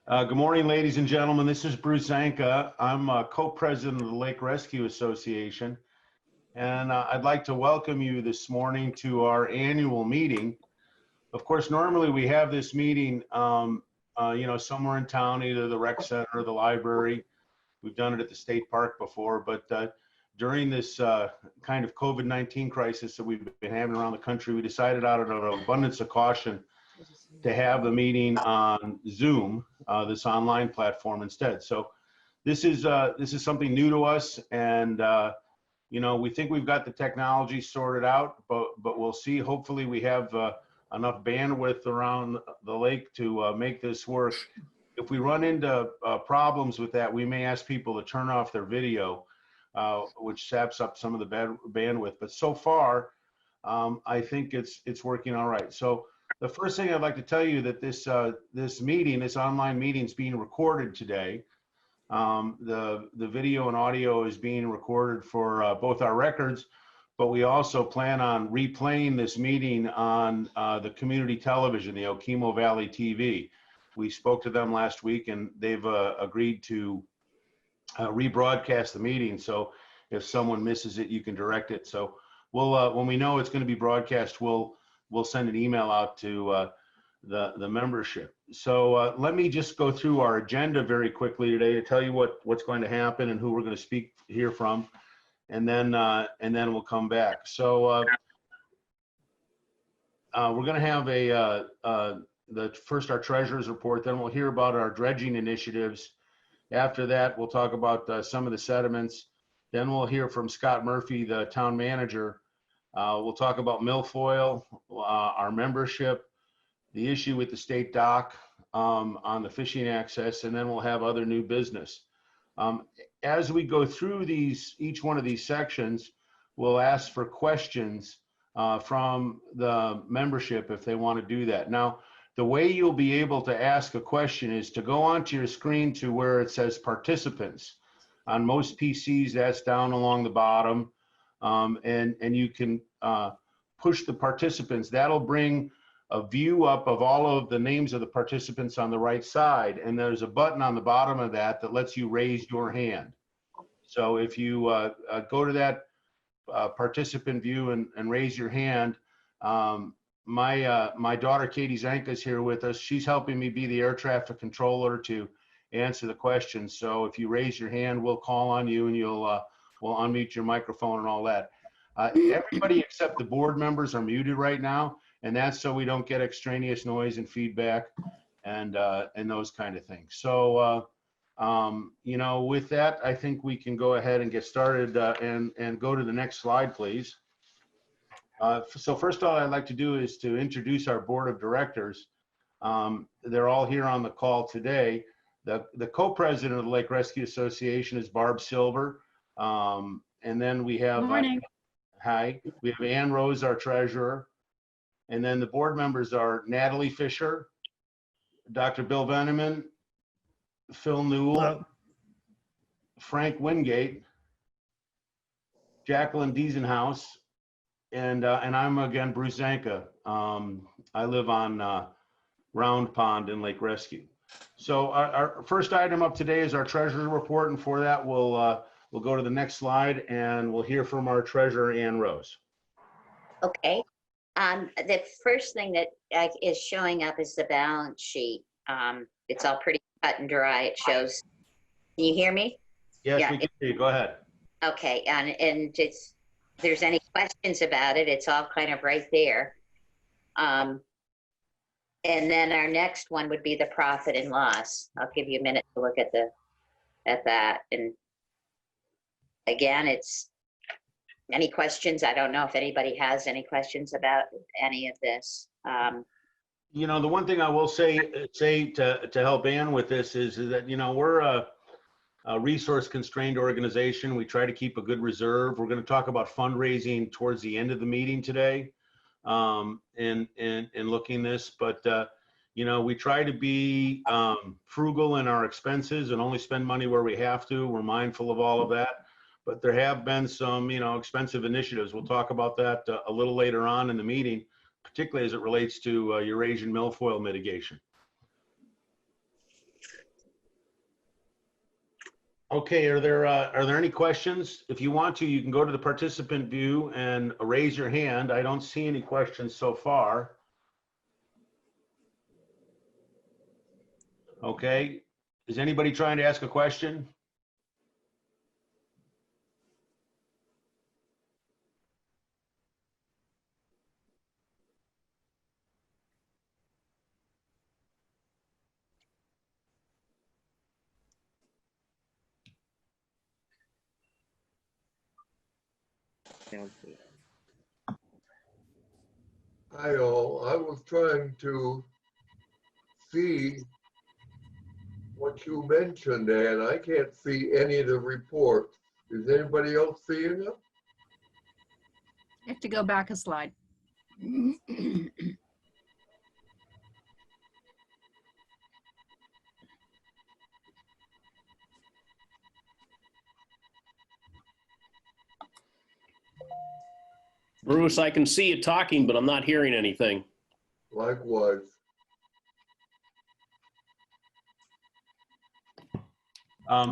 Good morning, ladies and gentlemen. This is Bruce Zanka. I'm co-president of the Lake Rescue Association, and I'd like to welcome you this morning to our annual meeting. Of course, normally we have this meeting, somewhere in town, either the rec center or the library. We've done it at the state park before, but during this kind of COVID-19 crisis that we've been having around the country, we decided out of an abundance of caution to have the meeting on Zoom, this online platform instead. So this is something new to us, and we think we've got the technology sorted out, but we'll see. Hopefully we have enough bandwidth around the lake to make this work. If we run into problems with that, we may ask people to turn off their video, which saps up some of the bandwidth. But so far, I think it's working all right. So the first thing I'd like to tell you that this online meeting is being recorded today. The video and audio is being recorded for both our records, but we also plan on replaying this meeting on the community television, the Okemo Valley TV. We spoke to them last week, and they've agreed to rebroadcast the meeting. So if someone misses it, you can direct it. So we'll when we know it's going to be broadcast, we'll send an email out to the membership. So let me just go through our agenda very quickly today to tell you what's going to happen and who we're going to hear from, and then we'll come back. So we're going to have first our treasurer's report, then we'll hear about our dredging initiatives. After that, we'll talk about some of the sediments. Then we'll hear from Scott Murphy, the town manager. We'll talk about milfoil, our membership, the issue with the state dock on the fishing access, and then we'll have other new business. As we go through each one of these sections, we'll ask for questions from the membership if they want to do that. Now, the way you'll be able to ask a question is to go onto your screen to where it says participants. On most PCs, that's down along the bottom. And you can push the participants. That'll bring a view up of all of the names of the participants on the right side. And there's a button on the bottom of that lets you raise your hand. So if you go to that participant view and raise your hand, my daughter Katie Zanka is here with us. She's helping me be the air traffic controller to answer the questions. So if you raise your hand, we'll call on you, and we'll unmute your microphone and all that. Everybody except the board members are muted right now, and that's so we don't get extraneous noise and feedback and those kind of things. So, with that, I think we can go ahead and get started and go to the next slide, please. So first all I'd like to do is to introduce our board of directors. They're all here on the call today. The co-president of the Lake Rescue Association is Barb Silver. And then we have, Good morning. We have Ann Rose, our treasurer. And then the board members are Natalie Fisher, Dr. Bill Veneman, Phil Newell, Hello. Frank Wingate, Jacqueline Diesenhaus, and I'm again Bruce Zanka. I live on Round Pond in Lake Rescue. So our first item up today is our treasurer's report, and for that we'll go to the next slide and we'll hear from our treasurer, Ann Rose. Okay. The first thing that is showing up is the balance sheet. It's all pretty cut and dry. It shows. Can you hear me? Yes, Yeah, we can hear you. Go ahead. Okay. And if there's any questions about it, it's all kind of right there. And then our next one would be the profit and loss. I'll give you a minute to look at that. And again, it's any questions. I don't know if anybody has any questions about any of this. The one thing I will say to help Ann with this is that, we're a resource constrained organization. We try to keep a good reserve. We're going to talk about fundraising towards the end of the meeting today. In looking this, but we try to be frugal in our expenses and only spend money where we have to. We're mindful of all of that, but there have been some expensive initiatives. We'll talk about that a little later on in the meeting, particularly as it relates to Eurasian milfoil mitigation. Okay, are there any questions? If you want to, you can go to the participant view and raise your hand. I don't see any questions so far. Okay, is anybody trying to ask a question? Hi all, I was trying to see what you mentioned, and I can't see any of the reports. Is anybody else seeing it? You have to go back a slide. Bruce, I can see you talking, but I'm not hearing anything. Likewise.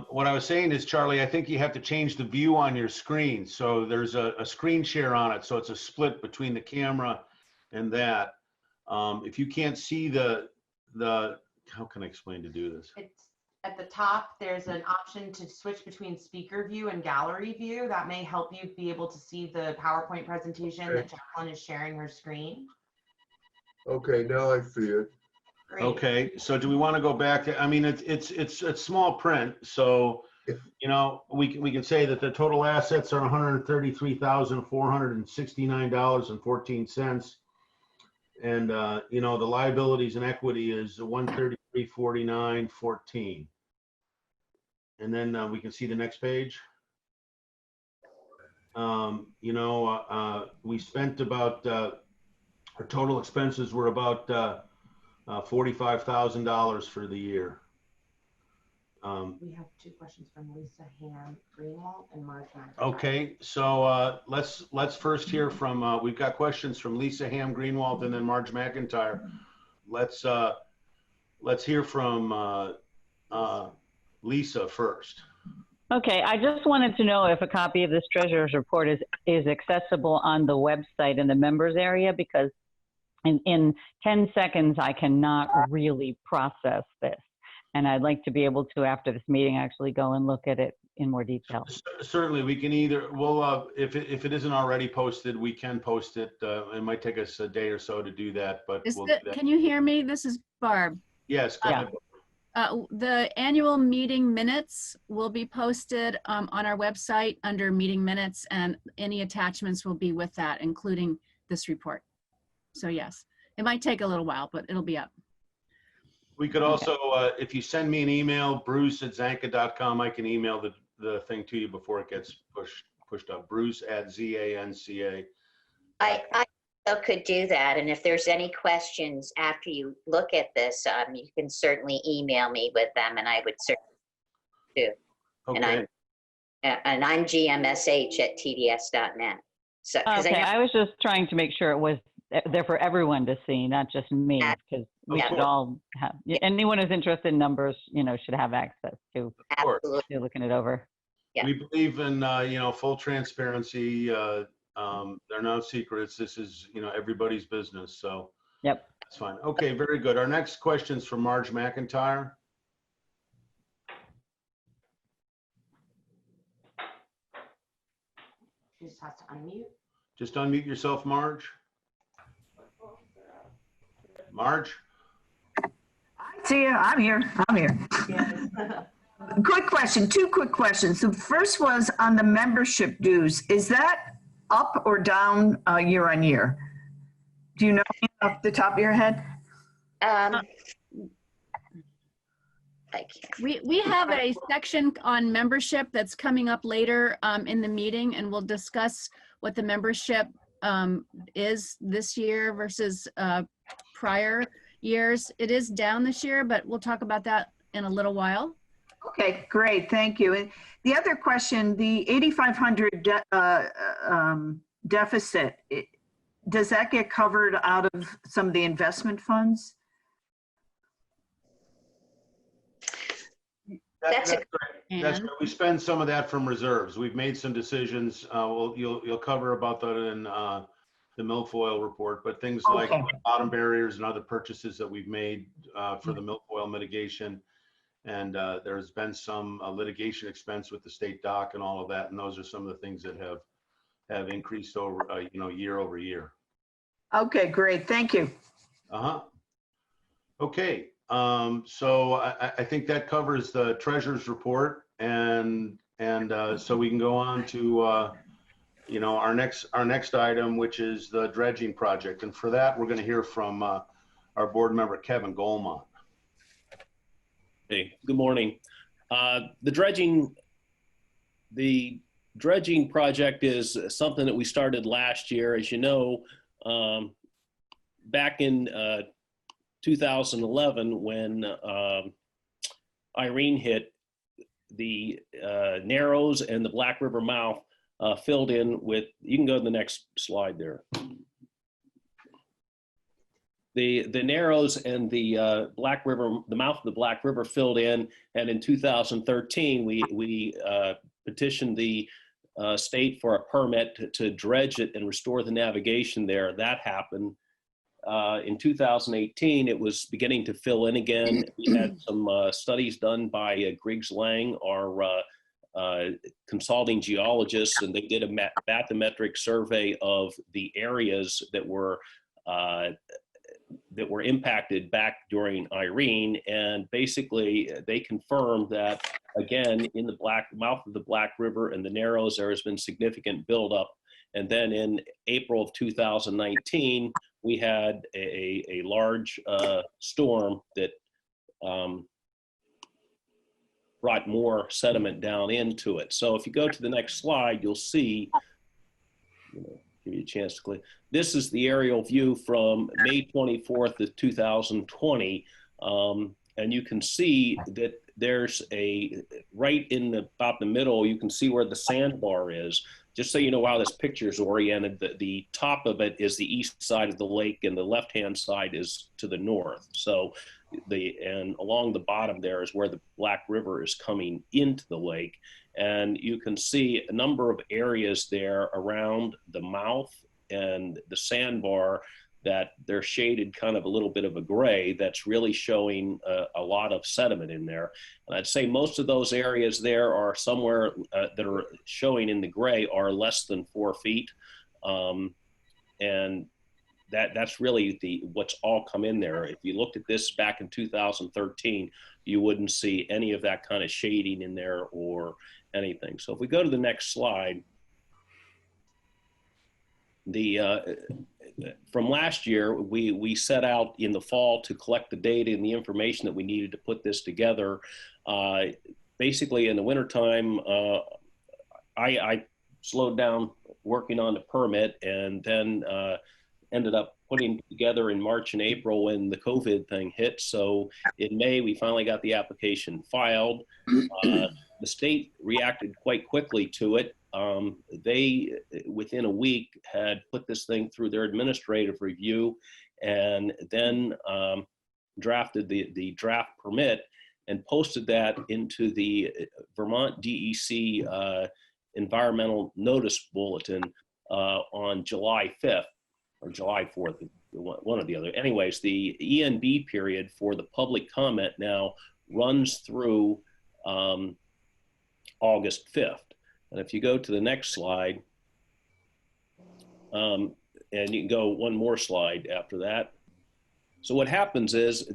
What I was saying is, Charlie, I think you have to change the view on your screen. So there's a screen share on it. So it's a split between the camera and that. If you can't see how can I explain to do this? It's at the top, there's an option to switch between speaker view and gallery view. That may help you be able to see the PowerPoint presentation that Jacqueline is sharing her screen. Okay, now I see it. Great. Okay, so do we want to go back to, I mean, it's small print, so, you know, we can say that the total assets are $133,469.14. And, you know, the liabilities and equity is 133,4914. And then we can see the next page. You know, we spent about, our total expenses were about $45,000 for the year. We have two questions from Lisa Ham Greenwald and Mark McIntyre. Okay, so let's first hear from, we've got questions from Lisa Ham Greenwald and then Marge McIntyre. Let's hear from Lisa first. Okay, I just wanted to know if a copy of this treasurer's report is accessible on the website in the members area, because in 10 seconds, I cannot really process this. And I'd like to be able to, after this meeting, actually go and look at it in more detail. Certainly, we can either, we'll, if it isn't already posted, we can post it. It might take us a day or so to do that, but we'll do that. Can you hear me? This is Barb. Yes, go ahead. The annual meeting minutes will be posted on our website under meeting minutes, and any attachments will be with that, including this report. So yes, it might take a little while, but it'll be up. We could also, if you send me an email, bruce@zanka.com, I can email the thing to you before it gets pushed up. Bruce@ZANCA. I also could do that. And if there's any questions after you look at this, you can certainly email me with them, and I would certainly do. Okay. And I'm gmsh@tds.net. So, 'cause Okay, I know, I was just trying to make sure it was there for everyone to see, not just me, because we Yeah. should all have, anyone who's interested in numbers, you know, should have access to absolutely. looking it over. Yeah. We believe in, you know, full transparency. There are no secrets. This is, you know, everybody's business. So Yep. that's fine. Okay, very good. Our next question is from Marge McIntyre. She just has to unmute. Just unmute yourself, Marge. Marge? See you. I'm here. Yes. Quick question, two quick questions. The first was on the membership dues. Is that up or down year on year? Do you know off the top of your head? I can't. We have a section on membership that's coming up later in the meeting, and we'll discuss what the membership is this year versus prior years. It is down this year, but we'll talk about that in a little while. Okay, great. Thank you. And the other question, the 8,500 deficit, does that get covered out of some of the investment funds? That's a, That's right. That's And right. We spend some of that from reserves. We've made some decisions. You'll cover about that in the milfoil report, but things like Okay. bottom barriers and other purchases that we've made for the milfoil mitigation. And there's been some litigation expense with the state dock and all of that. And those are some of the things that have increased over, year over year. Okay, great. Thank you. Uh-huh. Okay. So I think that covers the treasurer's report, and so we can go on to our next item, which is the dredging project. And for that, we're going to hear from our board member Kevin Goldmont. Hey, good morning. The dredging project is something that we started last year. As you know, back in 2011, when Irene hit, the Narrows and the Black River mouth filled in with, you can go to the next slide there. The Narrows and the Black River, the mouth of the Black River filled in, and in 2013, we petitioned the state for a permit to dredge it and restore the navigation there. That happened. In 2018, it was beginning to fill in again. We had some studies done by Griggs Lang, our consulting geologists, and they did a bathymetric survey of the areas that were impacted back during Irene, and basically they confirmed that, again, in the mouth of the Black River and the Narrows, there has been significant buildup. And then in April of 2019, we had a large storm that brought more sediment down into it. So if you go to the next slide, you'll see, give you a chance to click. This is the aerial view from May 24th of 2020. And you can see that there's right in about the middle, you can see where the sandbar is. Just so you know how this picture is oriented, the top of it is the east side of the lake and the left-hand side is to the north. So and along the bottom there is where the Black River is coming into the lake. And you can see a number of areas there around the mouth and the sandbar that they're shaded kind of a little bit of a gray that's really showing a lot of sediment in there. And I'd say most of those areas there are somewhere that are showing in the gray are less than 4 feet. And that's really what's all come in there. If you looked at this back in 2013, you wouldn't see any of that kind of shading in there or anything. So if we go to the next slide, from last year, we set out in the fall to collect the data and the information that we needed to put this together. Basically, in the wintertime, I slowed down working on the permit, and then ended up putting together in March and April when the COVID thing hit. So in May, we finally got the application filed. The state reacted quite quickly to it. They, within a week, had put this thing through their administrative review, and then drafted the draft permit and posted that into the Vermont DEC environmental notice bulletin on July 5th or July 4th, one or the other. Anyways, the ENB period for the public comment now runs through August 5th. And if you go to the next slide, and you can go one more slide after that. So what happens is,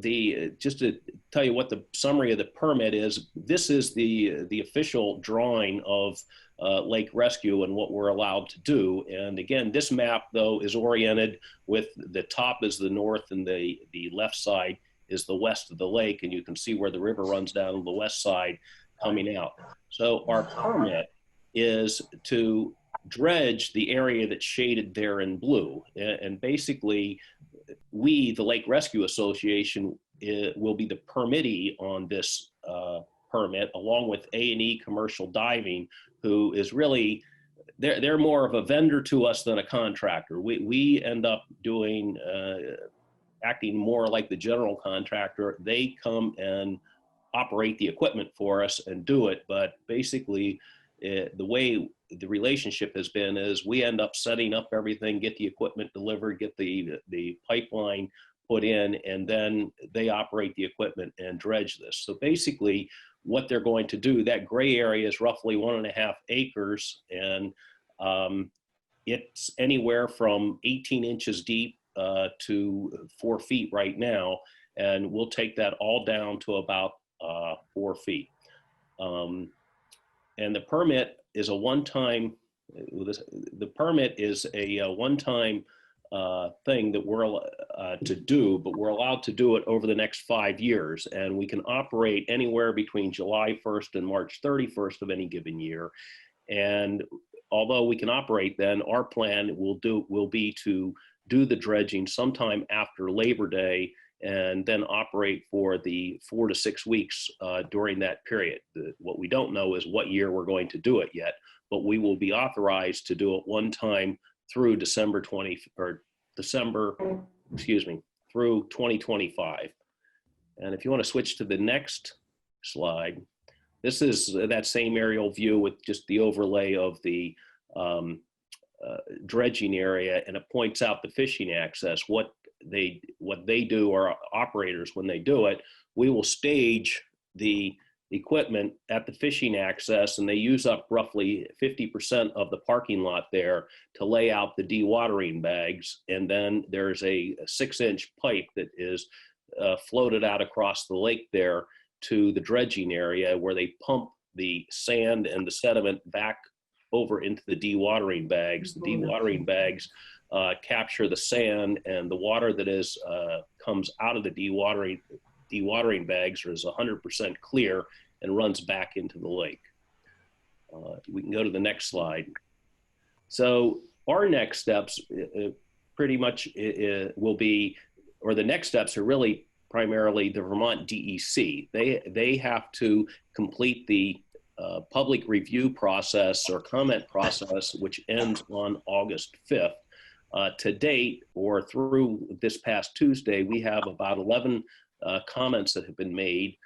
just to tell you what the summary of the permit is, this is the official drawing of Lake Rescue and what we're allowed to do. And again, this map, though, is oriented with the top is the north and the left side is the west of the lake. And you can see where the river runs down on the west side coming out. So our permit is to dredge the area that's shaded there in blue. And basically, we, the Lake Rescue Association, will be the permittee on this permit, along with A&E Commercial Diving, who is really, they're more of a vendor to us than a contractor. We end up doing, acting more like the general contractor. They come and operate the equipment for us and do it. But basically, the way the relationship has been is we end up setting up everything, get the equipment delivered, get the pipeline put in, and then they operate the equipment and dredge this. So basically, what they're going to do, that gray area is roughly 1.5 acres, and it's anywhere from 18 inches deep to 4 feet right now, and we'll take that all down to about 4 feet. And the permit is a one-time, the permit is a one-time thing that we're to do, but we're allowed to do it over the next 5 years, and we can operate anywhere between July 1st and March 31st of any given year. And although we can operate then, our plan will be to do the dredging sometime after Labor Day, and then operate for the 4 to 6 weeks during that period. What we don't know is what year we're going to do it yet, but we will be authorized to do it one time through through 2025. And if you want to switch to the next slide, this is that same aerial view with just the overlay of the dredging area, and it points out the fishing access. What they do, our operators, when they do it, we will stage the equipment at the fishing access, and they use up roughly 50% of the parking lot there to lay out the dewatering bags. And then there's a 6-inch pipe that is floated out across the lake there to the dredging area, where they pump the sand and the sediment back over into the dewatering bags. The dewatering bags capture the sand, and the water that is comes out of the dewatering bags is 100% clear and runs back into the lake. We can go to the next slide. So our next steps pretty much will be, or the next steps are really primarily the Vermont DEC. They have to complete the public review process or comment process, which ends on August 5th. To date, or through this past Tuesday, we have about 11 comments that have been made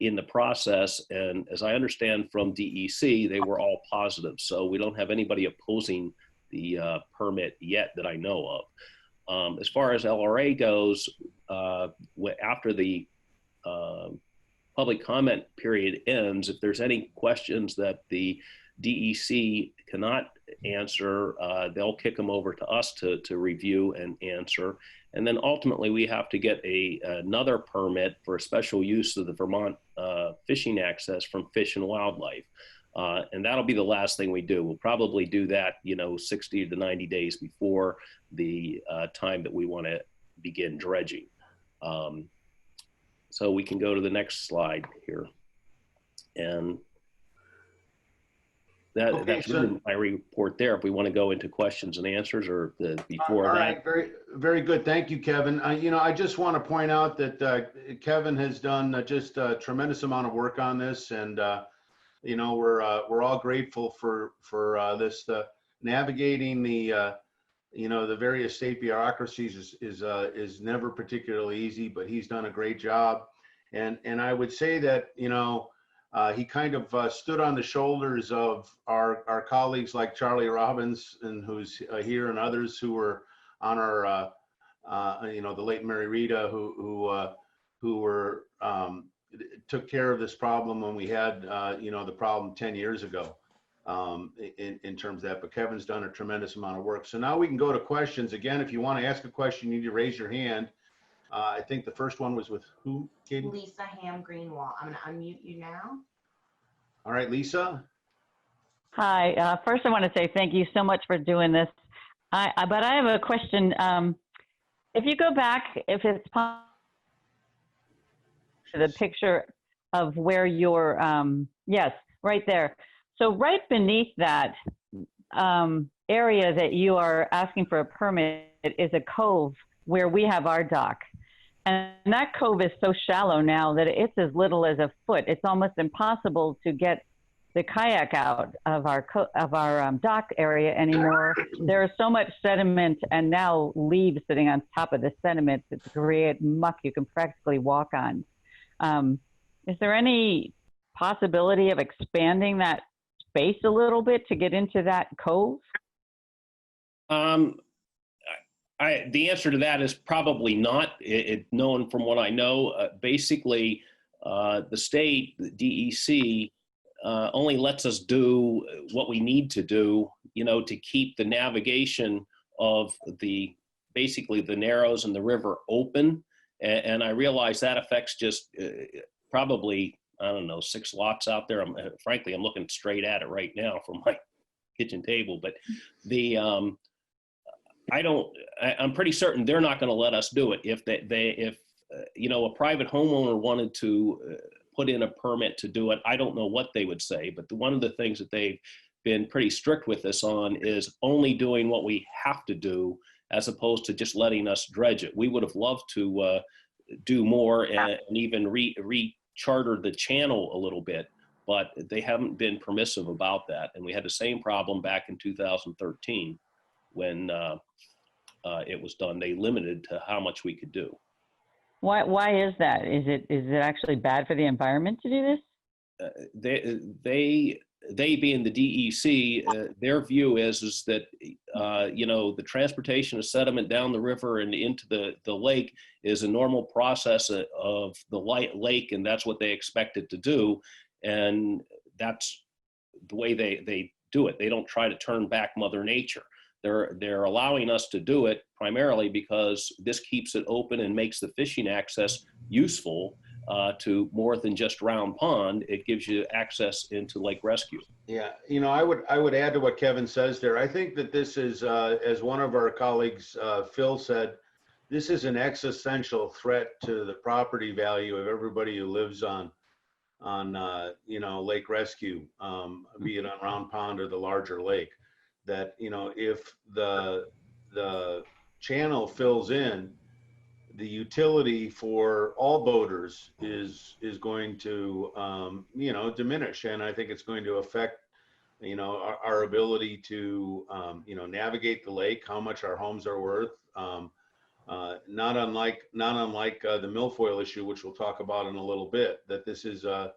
in the process. And as I understand from DEC, they were all positive. So we don't have anybody opposing the permit yet that I know of. As far as LRA goes, after the public comment period ends, if there's any questions that the DEC cannot answer, they'll kick them over to us to review and answer. And then ultimately we have to get another permit for a special use of the Vermont fishing access from Fish and Wildlife. And that'll be the last thing we do. We'll probably do that, 60 to 90 days before the time that we want to begin dredging. So we can go to the next slide here. And that's really my report there. If we want to go into questions and answers, or before that. All right, very, very good. Thank you, Kevin. I just want to point out that Kevin has done just a tremendous amount of work on this, and we're all grateful for this. Navigating the the various state bureaucracies is never particularly easy, but he's done a great job. And I would say that he kind of stood on the shoulders of our colleagues like Charlie Robbins, and who's here, and others who were on our the late Mary Rita, who were took care of this problem when we had the problem 10 years ago. In terms of that, but Kevin's done a tremendous amount of work. So now we can go to questions. Again, if you want to ask a question, you need to raise your hand. I think the first one was with who, Katie? Lisa Ham Greenwald. I'm going to unmute you now. All right, Lisa. Hi. First, I want to say thank you so much for doing this. But I have a question. If you go back, if it's possible, to the picture of where your, yes, right there. So right beneath that area that you are asking for a permit is a cove where we have our dock. And that cove is so shallow now that it's as little as a foot. It's almost impossible to get the kayak out of our dock area anymore. There is so much sediment and now leaves sitting on top of the sediment to create muck you can practically walk on. Is there any possibility of expanding that space a little bit to get into that cove? The answer to that is probably not. Known from what I know, basically, the state, the DEC, only lets us do what we need to do, to keep the navigation of basically the Narrows and the river open. And I realize that affects just probably, I don't know, 6 lots out there. Frankly, I'm looking straight at it right now from my kitchen table, but I'm pretty certain they're not going to let us do it. If a private homeowner wanted to put in a permit to do it, I don't know what they would say. But one of the things that they've been pretty strict with us on is only doing what we have to do, as opposed to just letting us dredge it. We would have loved to do more and even re-charter the channel a little bit, but they haven't been permissive about that. And we had the same problem back in 2013 when it was done. They limited to how much we could do. Why is that? Is it actually bad for the environment to do this? They being the DEC, their view is that the transportation of sediment down the river and into the lake is a normal process of the lake, and that's what they expect it to do, and that's the way they do it. They don't try to turn back Mother Nature. They're allowing us to do it primarily because this keeps it open and makes the fishing access useful to more than just Round Pond. It gives you access into Lake Rescue. Yeah, I would add to what Kevin says there. I think that this is, as one of our colleagues, Phil said, this is an existential threat to the property value of everybody who lives on Lake Rescue, be it on Round Pond or the larger lake. That if the channel fills in, the utility for all boaters is going to diminish, and I think it's going to affect our ability to navigate the lake, how much our homes are worth. Not unlike the milfoil issue, which we'll talk about in a little bit. That this is a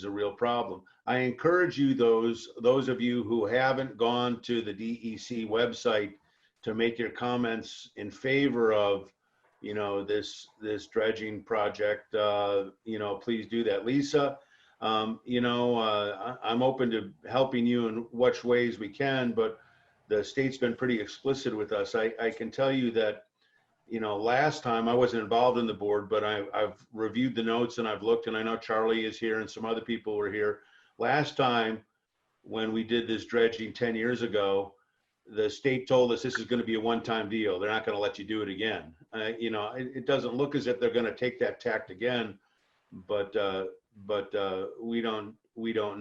real problem. I encourage you, those of you who haven't gone to the DEC website, to make your comments in favor of this dredging project. Please do that. Lisa, I'm open to helping you in which ways we can, but the state's been pretty explicit with us. I can tell you that last time I wasn't involved in the board, but I've reviewed the notes and I've looked, and I know Charlie is here and some other people were here. Last time when we did this dredging 10 years ago, the state told us this is going to be a one-time deal. They're not going to let you do it again. It doesn't look as if they're going to take that tact again, but we don't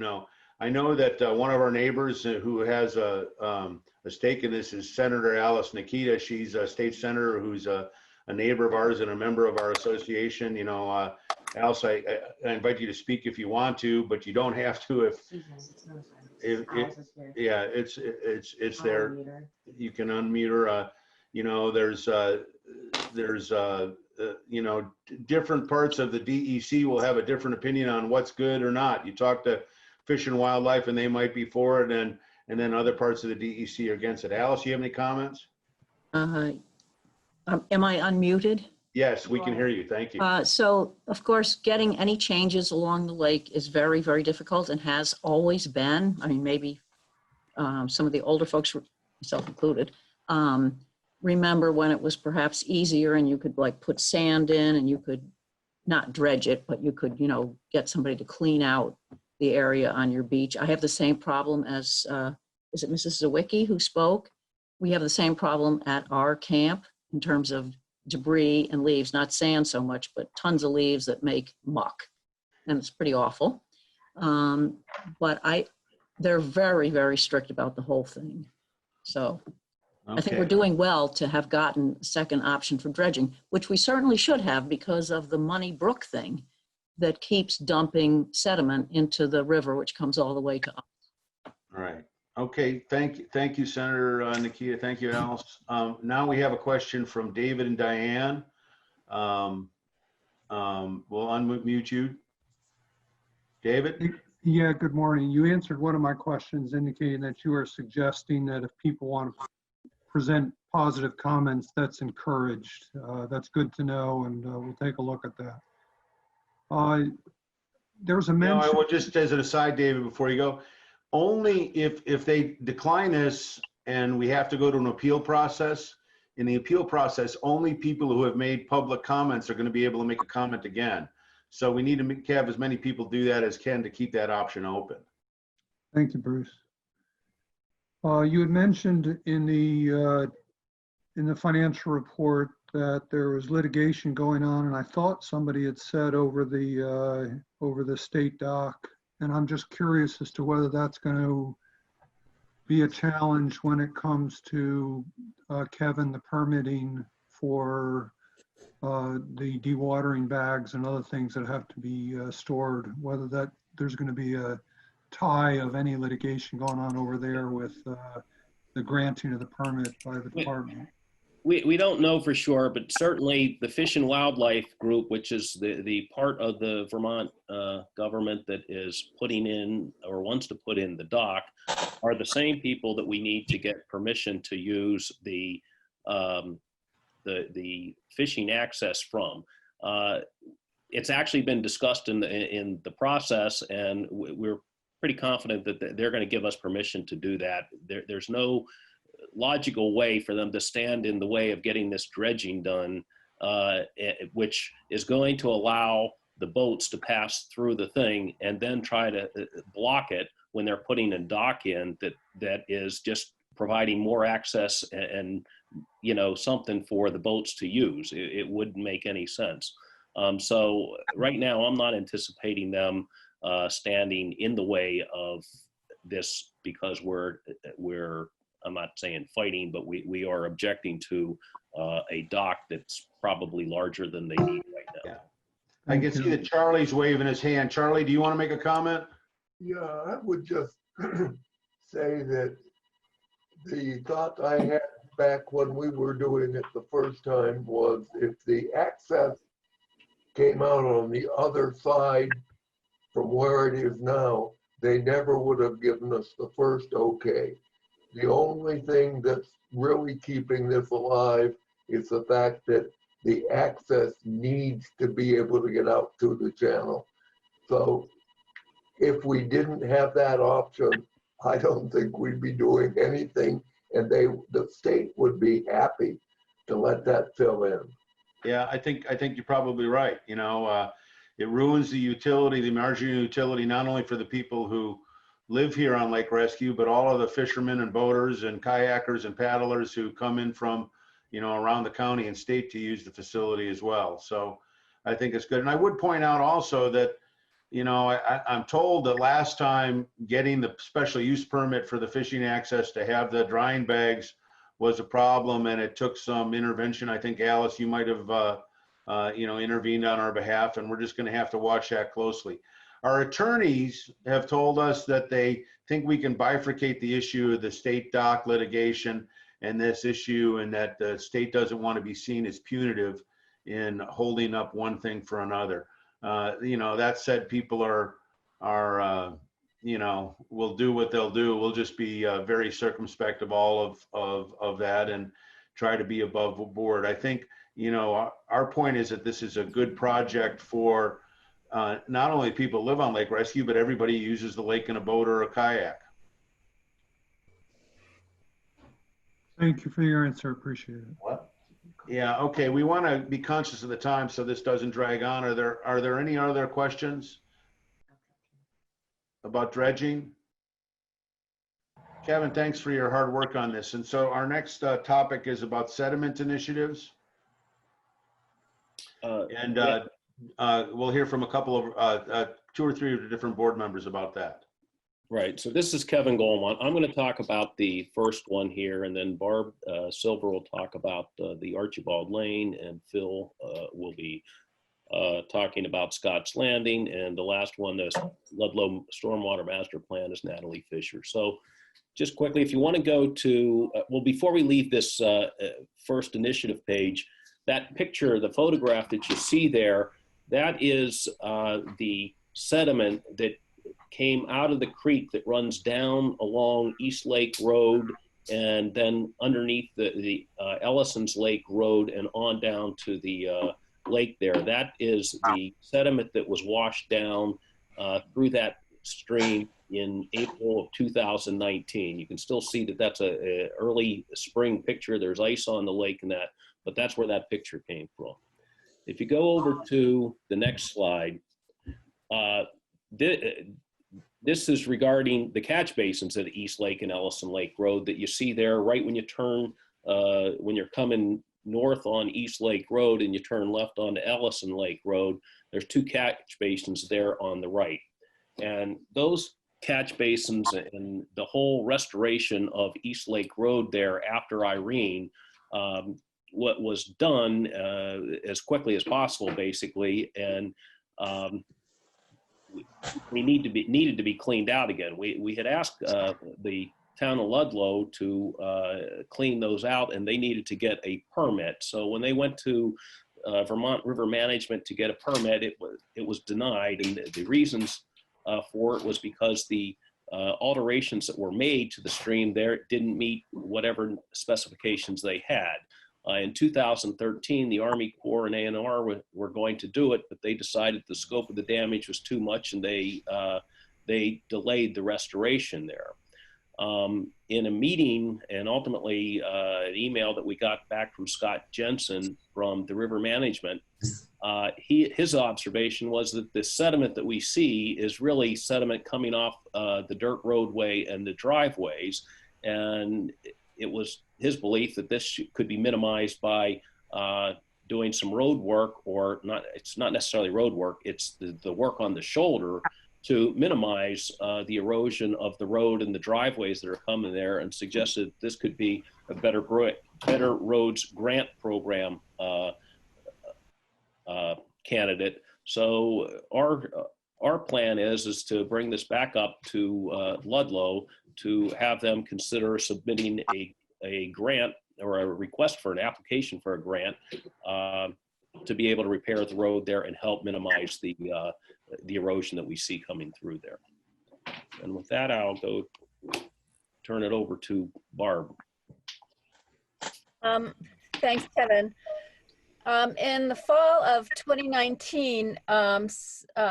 know. I know that one of our neighbors who has a stake in this is Senator Alice Nikita. She's a state senator who's a neighbor of ours and a member of our association. Alice, I invite you to speak if you want to, but you don't have to if yeah, it's there. You can unmute her. There's different parts of the DEC will have a different opinion on what's good or not. You talk to Fish and Wildlife and they might be for it, and then other parts of the DEC are against it. Alice, you have any comments? Am I unmuted? Yes, we can hear you. Thank you. So, of course, getting any changes along the lake is very, very difficult and has always been. I mean, maybe some of the older folks, myself included, remember when it was perhaps easier and you could like put sand in and you could not dredge it, but you could, get somebody to clean out the area on your beach. I have the same problem as, is it Mrs. Zawicki who spoke? We have the same problem at our camp in terms of debris and leaves, not sand so much, but tons of leaves that make muck. And it's pretty awful. But they're very, very strict about the whole thing. So I think we're doing well to have gotten a second option for dredging, which we certainly should have because of the Money Brook thing that keeps dumping sediment into the river, which comes all the way to us. All right. Okay, thank you, Senator Nikita. Thank you, Alice. Now we have a question from David and Diane. We'll unmute you. David? Yeah, good morning. You answered one of my questions indicating that you are suggesting that if people want to present positive comments, that's encouraged. That's good to know, and we'll take a look at that. There's a No, I mention. will just, as an aside, David, before you go, only if they decline this and we have to go to an appeal process, in the appeal process, only people who have made public comments are going to be able to make a comment again. So we need to have as many people do that as can to keep that option open. Thank you, Bruce. You had mentioned in the financial report that there was litigation going on, and I thought somebody had said over the state dock, and I'm just curious as to whether that's going to be a challenge when it comes to Kevin, the permitting for the dewatering bags and other things that have to be stored, whether that there's going to be a tie of any litigation going on over there with the granting of the permit by the department. We don't know for sure, but certainly the Fish and Wildlife Group, which is the part of the Vermont government that is putting in or wants to put in the dock, are the same people that we need to get permission to use the fishing access from. It's actually been discussed in the process, and we're pretty confident that they're going to give us permission to do that. There's no logical way for them to stand in the way of getting this dredging done, which is going to allow the boats to pass through the thing and then try to block it when they're putting a dock in that is just providing more access and you know, something for the boats to use. It wouldn't make any sense. So right now I'm not anticipating them standing in the way of this because we're I'm not saying fighting, but we are objecting to a dock that's probably larger than they need right now. Yeah. I can see that Charlie's waving his hand. Charlie, do you want to make a comment? Yeah, I would just say that the thought I had back when we were doing it the first time was if the access came out on the other side from where it is now, they never would have given us the first okay. The only thing that's really keeping this alive is the fact that the access needs to be able to get out to the channel. So if we didn't have that option, I don't think we'd be doing anything, and the state would be happy to let that fill in. Yeah, I think you're probably right. You know, it ruins the utility, the marginal utility, not only for the people who live here on Lake Rescue, but all of the fishermen and boaters and kayakers and paddlers who come in from, you know, around the county and state to use the facility as well. So I think it's good. And I would point out also that, you know, I'm told that last time getting the special use permit for the fishing access to have the drying bags was a problem, and it took some intervention. I think, Alice, you might have, you know, intervened on our behalf, and we're just going to have to watch that closely. Our attorneys have told us that they think we can bifurcate the issue of the state dock litigation and this issue, and that the state doesn't want to be seen as punitive in holding up one thing for another. You know, that said, people are you know, will do what they'll do. We'll just be very circumspect of all of that and try to be above board. I think, you know, our point is that this is a good project for not only people who live on Lake Rescue, but everybody who uses the lake in a boat or a kayak. Thank you for your answer. Appreciate it. What? Yeah, okay. We want to be conscious of the time so this doesn't drag on. Are there any other questions about dredging? Kevin, thanks for your hard work on this. And so our next topic is about sediment initiatives. We'll hear from a couple of 2 or 3 different board members about that. Right. So this is Kevin Goldman. I'm going to talk about the first one here, and then Barb Silver will talk about the Archibald Lane, and Phil will be talking about Scott's Landing, and the last one, the Ludlow Stormwater Master Plan, is Natalie Fisher. So just quickly, if you want to go to, well, before we leave this first initiative page, that picture, the photograph that you see there, That is the sediment that came out of the creek that runs down along East Lake Road and then underneath the Ellison's Lake Road and on down to the lake there. That is the sediment that was washed down through that stream in April of 2019. You can still see that that's a early spring picture. There's ice on the lake and that, but that's where that picture came from. If you go over to the next slide, this is regarding the catch basins at East Lake and Ellison Lake Road that you see there right when you turn, when you're coming north on East Lake Road and you turn left onto Ellison Lake Road. There's 2 catch basins there on the right. And those catch basins and the whole restoration of East Lake Road there after Irene, what was done as quickly as possible, basically, and we needed to be cleaned out again. We had asked the town of Ludlow to clean those out, and they needed to get a permit. So when they went to Vermont River Management to get a permit, it was denied, and the reasons for it was because the alterations that were made to the stream there didn't meet whatever specifications they had. In 2013, the Army Corps and ANR were going to do it, but they decided the scope of the damage was too much, and they delayed the restoration there. In a meeting and ultimately an email that we got back from Scott Jensen from the River Management, his observation was that the sediment that we see is really sediment coming off the dirt roadway and the driveways, and it was his belief that this could be minimized by doing some road work, or not. It's not necessarily road work, it's the work on the shoulder to minimize the erosion of the road and the driveways that are coming there, and suggested this could be a Better Roads Grant Program candidate. So our plan is to bring this back up to Ludlow to have them consider submitting a grant or a request for an application for a grant to be able to repair the road there and help minimize the erosion that we see coming through there. And with that, I'll go turn it over to Barb. Thanks, Kevin. In the fall of 2019,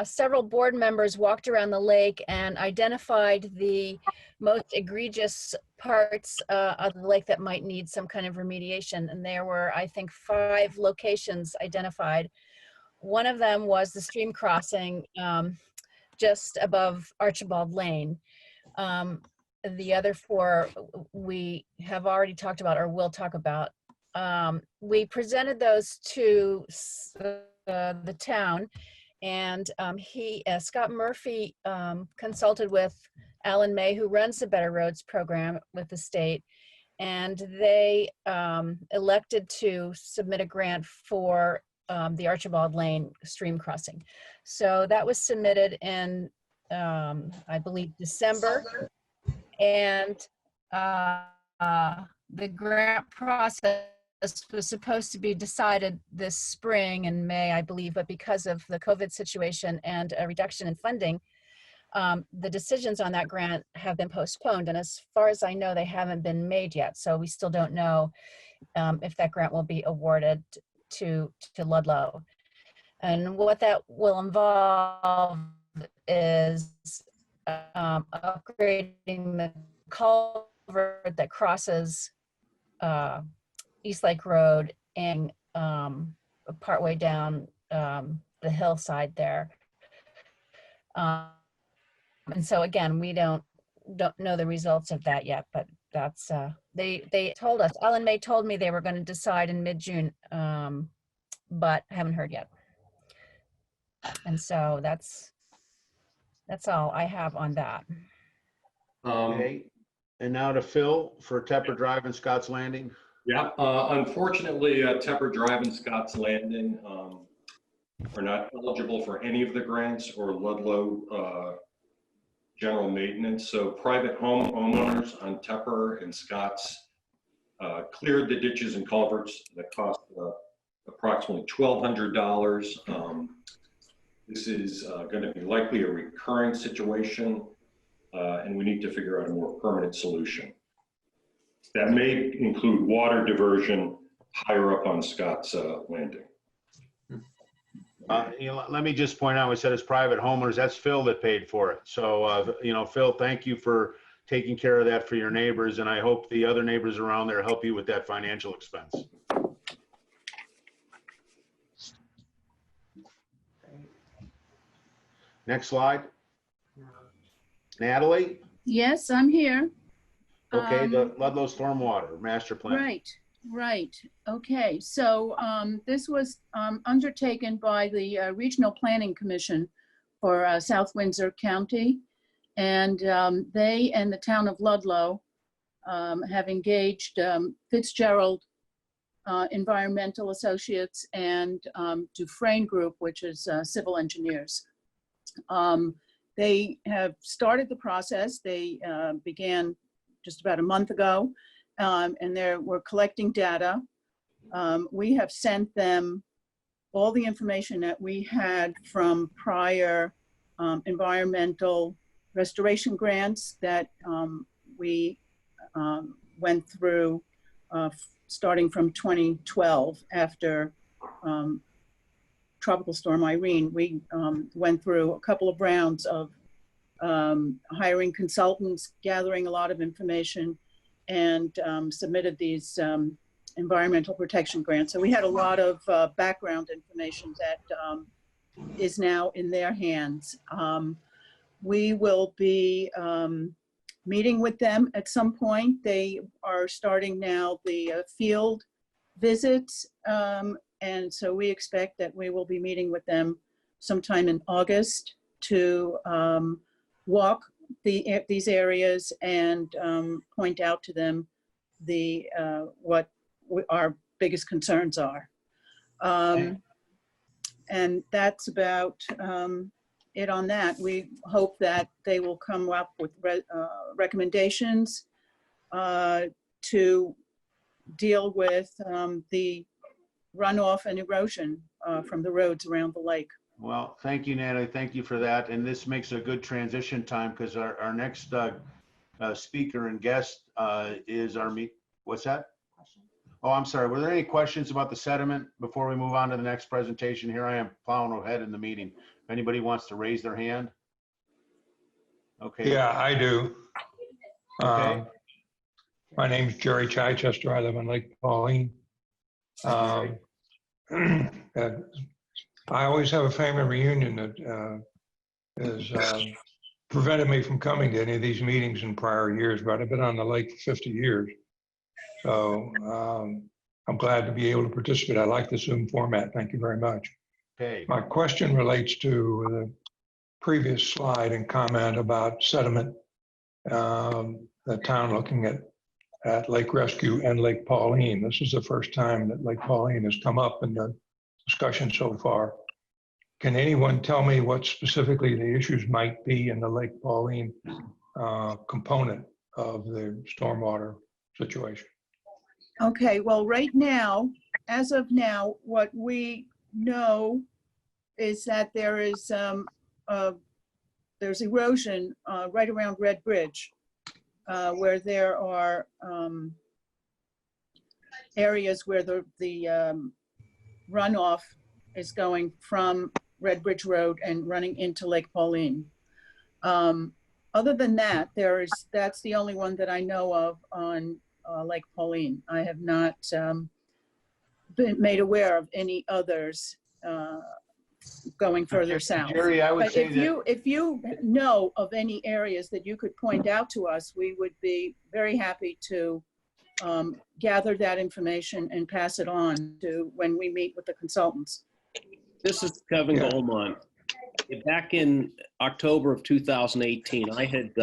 several board members walked around the lake and identified the most egregious parts of the lake that might need some kind of remediation. And there were, I think, 5 locations identified. One of them was the stream crossing just above Archibald Lane. The other 4 we have already talked about or will talk about. We presented those to the town, and Scott Murphy consulted with Alan May, who runs the Better Roads program with the state, and they elected to submit a grant for the Archibald Lane stream crossing. So that was submitted in, I believe, December, and the grant process was supposed to be decided this spring in May, I believe, but because of the COVID situation and a reduction in funding, the decisions on that grant have been postponed. And as far as I know, they haven't been made yet. So we still don't know if that grant will be awarded to Ludlow. And what that will involve is upgrading the culvert that crosses East Lake Road and partway down the hillside there. And so again, we don't know the results of that yet, but that's they told us. Alan May told me they were going to decide in mid-June, but haven't heard yet. And so that's all I have on that. Okay. And now to Phil for Tepper Drive and Scotts Landing. Yeah, unfortunately, Tepper Drive and Scotts Landing are not eligible for any of the grants or Ludlow general maintenance. So private homeowners on Tepper and Scotts cleared the ditches and culverts that cost approximately $1,200. This is going to be likely a recurring situation, and we need to figure out a more permanent solution. That may include water diversion higher up on Scott's Landing. Let me just point out, we said it's private homeowners, that's Phil that paid for it. So, Phil, thank you for taking care of that for your neighbors, and I hope the other neighbors around there help you with that financial expense. Next slide. Natalie? Yes, I'm here. Okay, the Ludlow Stormwater Master Plan. Right. Okay, so this was undertaken by the Regional Planning Commission for South Windsor County. And they and the town of Ludlow have engaged Fitzgerald Environmental Associates and Dufresne Group, which is civil engineers. They have started the process. They began just about a month ago, and we're collecting data. We have sent them all the information that we had from prior environmental restoration grants that we went through starting from 2012 after Tropical Storm Irene. We went through a couple of rounds of hiring consultants, gathering a lot of information, and submitted these environmental protection grants. So we had a lot of background information that is now in their hands. We will be meeting with them at some point. They are starting now the field visits. And so we expect that we will be meeting with them sometime in August to walk these areas and point out to them what our biggest concerns are. And that's about it on that. We hope that they will come up with recommendations to deal with the runoff and erosion from the roads around the lake. Well, thank you, Natalie. Thank you for that. And this makes a good transition time because our next speaker and guest is what's that? Oh, I'm sorry. Were there any questions about the sediment before we move on to the next presentation? Here I am plowing ahead in the meeting. If anybody wants to raise their hand. Okay. Yeah, I do. Okay. My name's Jerry Chichester. I live on Lake Pauline. I always have a family reunion that has prevented me from coming to any of these meetings in prior years, but I've been on the lake for 50 years. So I'm glad to be able to participate. I like the Zoom format. Thank you very much. Okay. My question relates to the previous slide and comment about sediment, the town looking at Lake Rescue and Lake Pauline. This is the first time that Lake Pauline has come up in the discussion so far. Can anyone tell me what specifically the issues might be in the Lake Pauline component of the stormwater situation? Okay, well, right now, as of now, what we know is that there is there's erosion right around Red Bridge, where there are areas where the runoff is going from Red Bridge Road and running into Lake Pauline. Other than that, that's the only one that I know of on Lake Pauline. I have not been made aware of any others going further south. Jerry, I would but say if you know of any areas that you could point out to us, we would be very happy to gather that information and pass it on to when we meet with the consultants. This is Kevin Goldman. Back in October of 2018, I had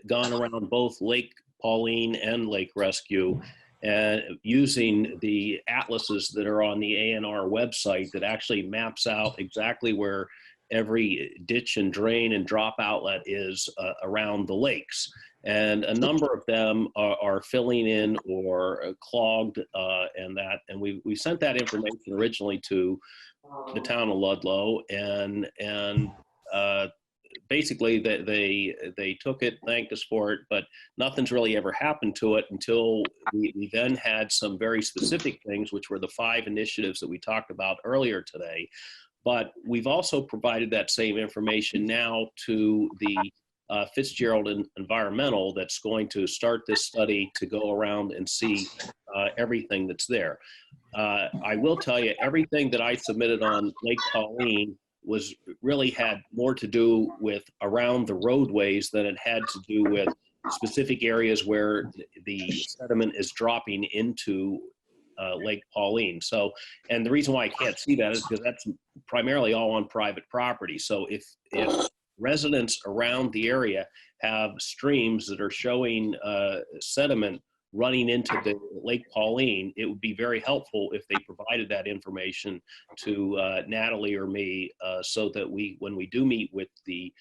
gone around both Lake Pauline and Lake Rescue and using the atlases that are on the ANR website that actually maps out exactly where every ditch and drain and drop outlet is around the lakes. And a number of them are filling in or clogged, and we sent that information originally to the town of Ludlow, and basically they took it, thanked us for it, but nothing's really ever happened to it until we then had some very specific things, which were the 5 initiatives that we talked about earlier today. But we've also provided that same information now to the Fitzgerald Environmental that's going to start this study to go around and see everything that's there. I will tell you, everything that I submitted on Lake Pauline really had more to do with around the roadways than it had to do with specific areas where the sediment is dropping into Lake Pauline. So, and the reason why I can't see that is because that's primarily all on private property. So if residents around the area have streams that are showing sediment running into the Lake Pauline, it would be very helpful if they provided that information to Natalie or me, so that when we do meet with the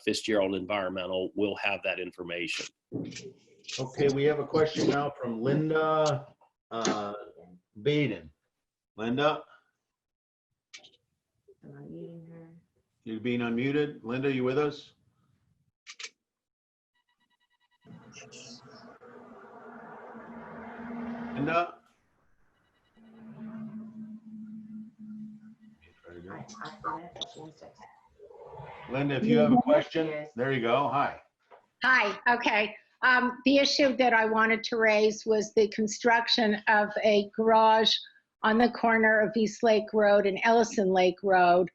Fitzgerald Environmental, we'll have that information. Okay, we have a question now from Linda Baden. Linda? I'm unmuting her. You're being unmuted. Linda, you with us? Linda? Linda, if you have a question, there you go. Hi. Hi, okay. The issue that I wanted to raise was the construction of a garage on the corner of East Lake Road and Ellison Lake Road.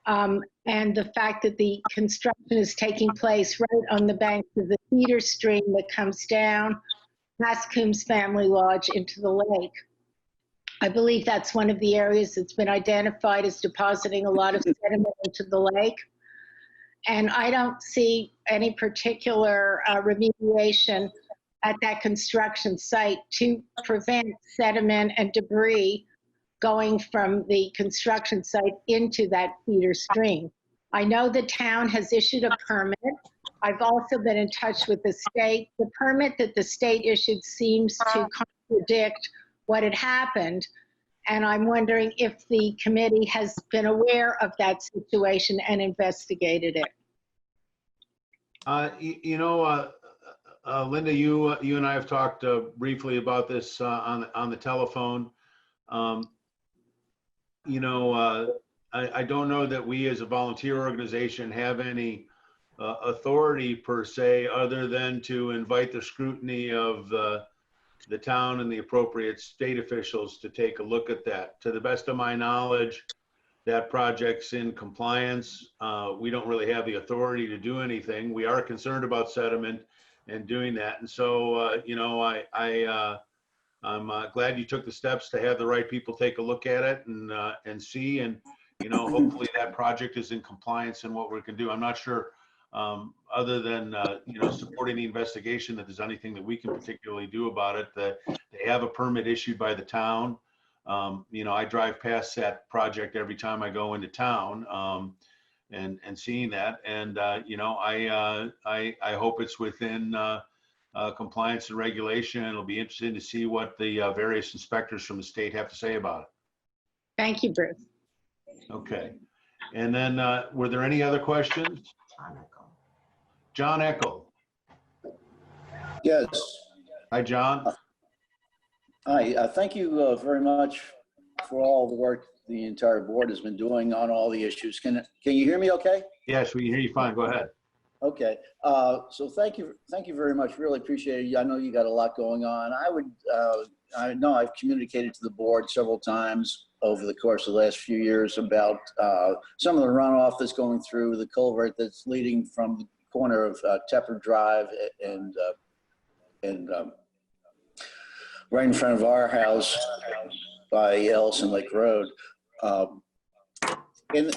And the fact that the construction is taking place right on the banks of the feeder stream that comes down past Coombs Family Lodge into the lake. I believe that's one of the areas that's been identified as depositing a lot of sediment into the lake. And I don't see any particular remediation at that construction site to prevent sediment and debris going from the construction site into that feeder stream. I know the town has issued a permit. I've also been in touch with the state. The permit that the state issued seems to contradict what had happened. And I'm wondering if the committee has been aware of that situation and investigated it. Linda, you and I have talked briefly about this on the telephone. I don't know that we as a volunteer organization have any authority per se, other than to invite the scrutiny of the town and the appropriate state officials to take a look at that. To the best of my knowledge, that project's in compliance. We don't really have the authority to do anything. We are concerned about sediment and doing that. And so, I'm glad you took the steps to have the right people take a look at it and see, and, hopefully that project is in compliance in what we can do. I'm not sure, other than, supporting the investigation, that there's anything that we can particularly do about it. That they have a permit issued by the town. I drive past that project every time I go into town, and seeing that, and I hope it's within compliance and regulation. It'll be interesting to see what the various inspectors from the state have to say about it. Thank you, Bruce. Okay, and then were there any other questions? John Eckel. Yes. Hi, John. Hi, thank you very much for all the work the entire board has been doing on all the issues. Can you hear me okay? Yes, we can hear you fine. Go ahead. Okay, so thank you very much. Really appreciate it. I know you got a lot going on. I know I've communicated to the board several times over the course of the last few years about some of the runoff that's going through the culvert that's leading from the corner of Tepper Drive and right in front of our house by Ellison Lake Road. And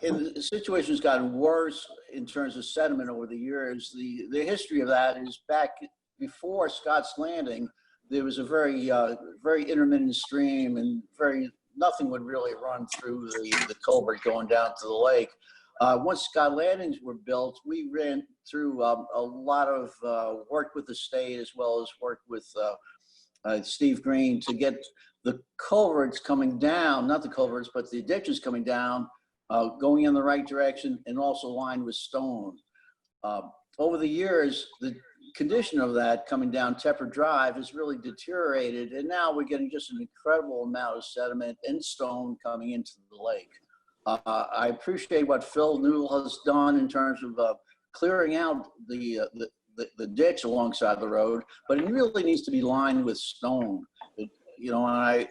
the situation's gotten worse in terms of sediment over the years. The history of that is back before Scott's Landing. There was a very intermittent stream and very nothing would really run through the culvert going down to the lake. Once Scott Landings were built, we ran through a lot of work with the state as well as work with Steve Green to get the culverts coming down, not the culverts, but the ditches coming down, going in the right direction and also lined with stone. Over the years, the condition of that coming down Tepper Drive has really deteriorated, and now we're getting just an incredible amount of sediment and stone coming into the lake. I appreciate what Phil Newell has done in terms of clearing out the ditch alongside the road, but it really needs to be lined with stone. You know, and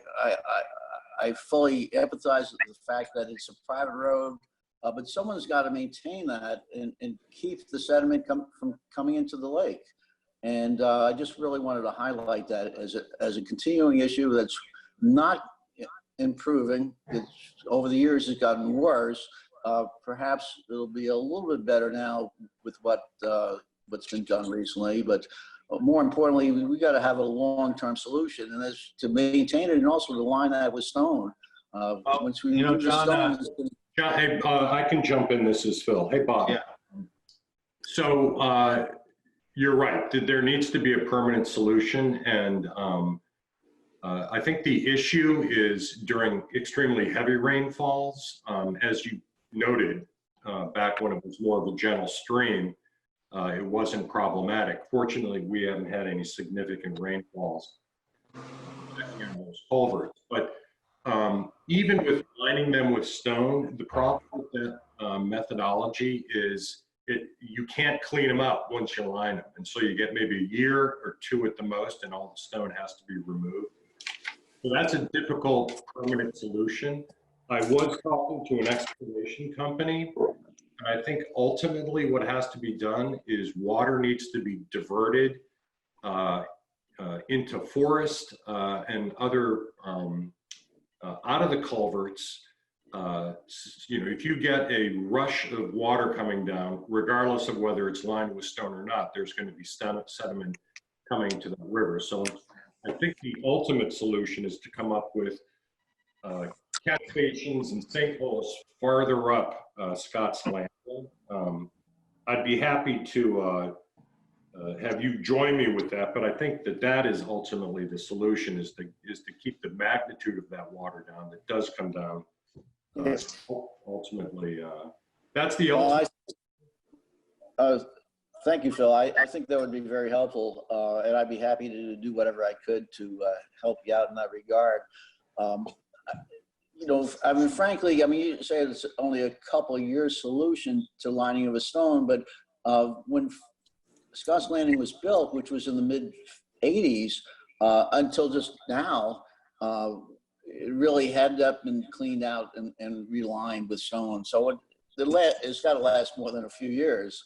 I fully empathize with the fact that it's a private road, but someone's got to maintain that and keep the sediment from coming into the lake. And I just really wanted to highlight that as a continuing issue that's not improving. Over the years, it's gotten worse. Perhaps it'll be a little bit better now with what's been done recently, but more importantly, we got to have a long-term solution, and that's to maintain it and also to line that with stone. Once we remove the stone, John, hey, I can jump in. This is Phil. Hey, Bob. Yeah. So you're right. There needs to be a permanent solution, and I think the issue is during extremely heavy rainfalls. As you noted, back when it was more of a gentle stream, it wasn't problematic. Fortunately, we haven't had any significant rainfalls in those culverts. But even with lining them with stone, the problem with that methodology is you can't clean them up once you line them. And so you get maybe a year or two at the most, and all the stone has to be removed. So that's a difficult permanent solution. I was talking to an excavation company, and I think ultimately what has to be done is water needs to be diverted into forest and other out of the culverts. You know, if you get a rush of water coming down, regardless of whether it's lined with stone or not, there's going to be sediment coming to the river. So I think the ultimate solution is to come up with catch basins and sinkholes farther up Scott's Landing. I'd be happy to have you join me with that, but I think that is ultimately the solution, is to keep the magnitude of that water down that does come down. Ultimately, that's the ultimate. Thank you, Phil. I think that would be very helpful, and I'd be happy to do whatever I could to help you out in that regard. You know, I mean, frankly, I mean, you say it's only a couple of years solution to lining of a stone, but when Scott's Landing was built, which was in the mid '80s, until just now, it really had been cleaned out and relined with stone. So it's got to last more than a few years.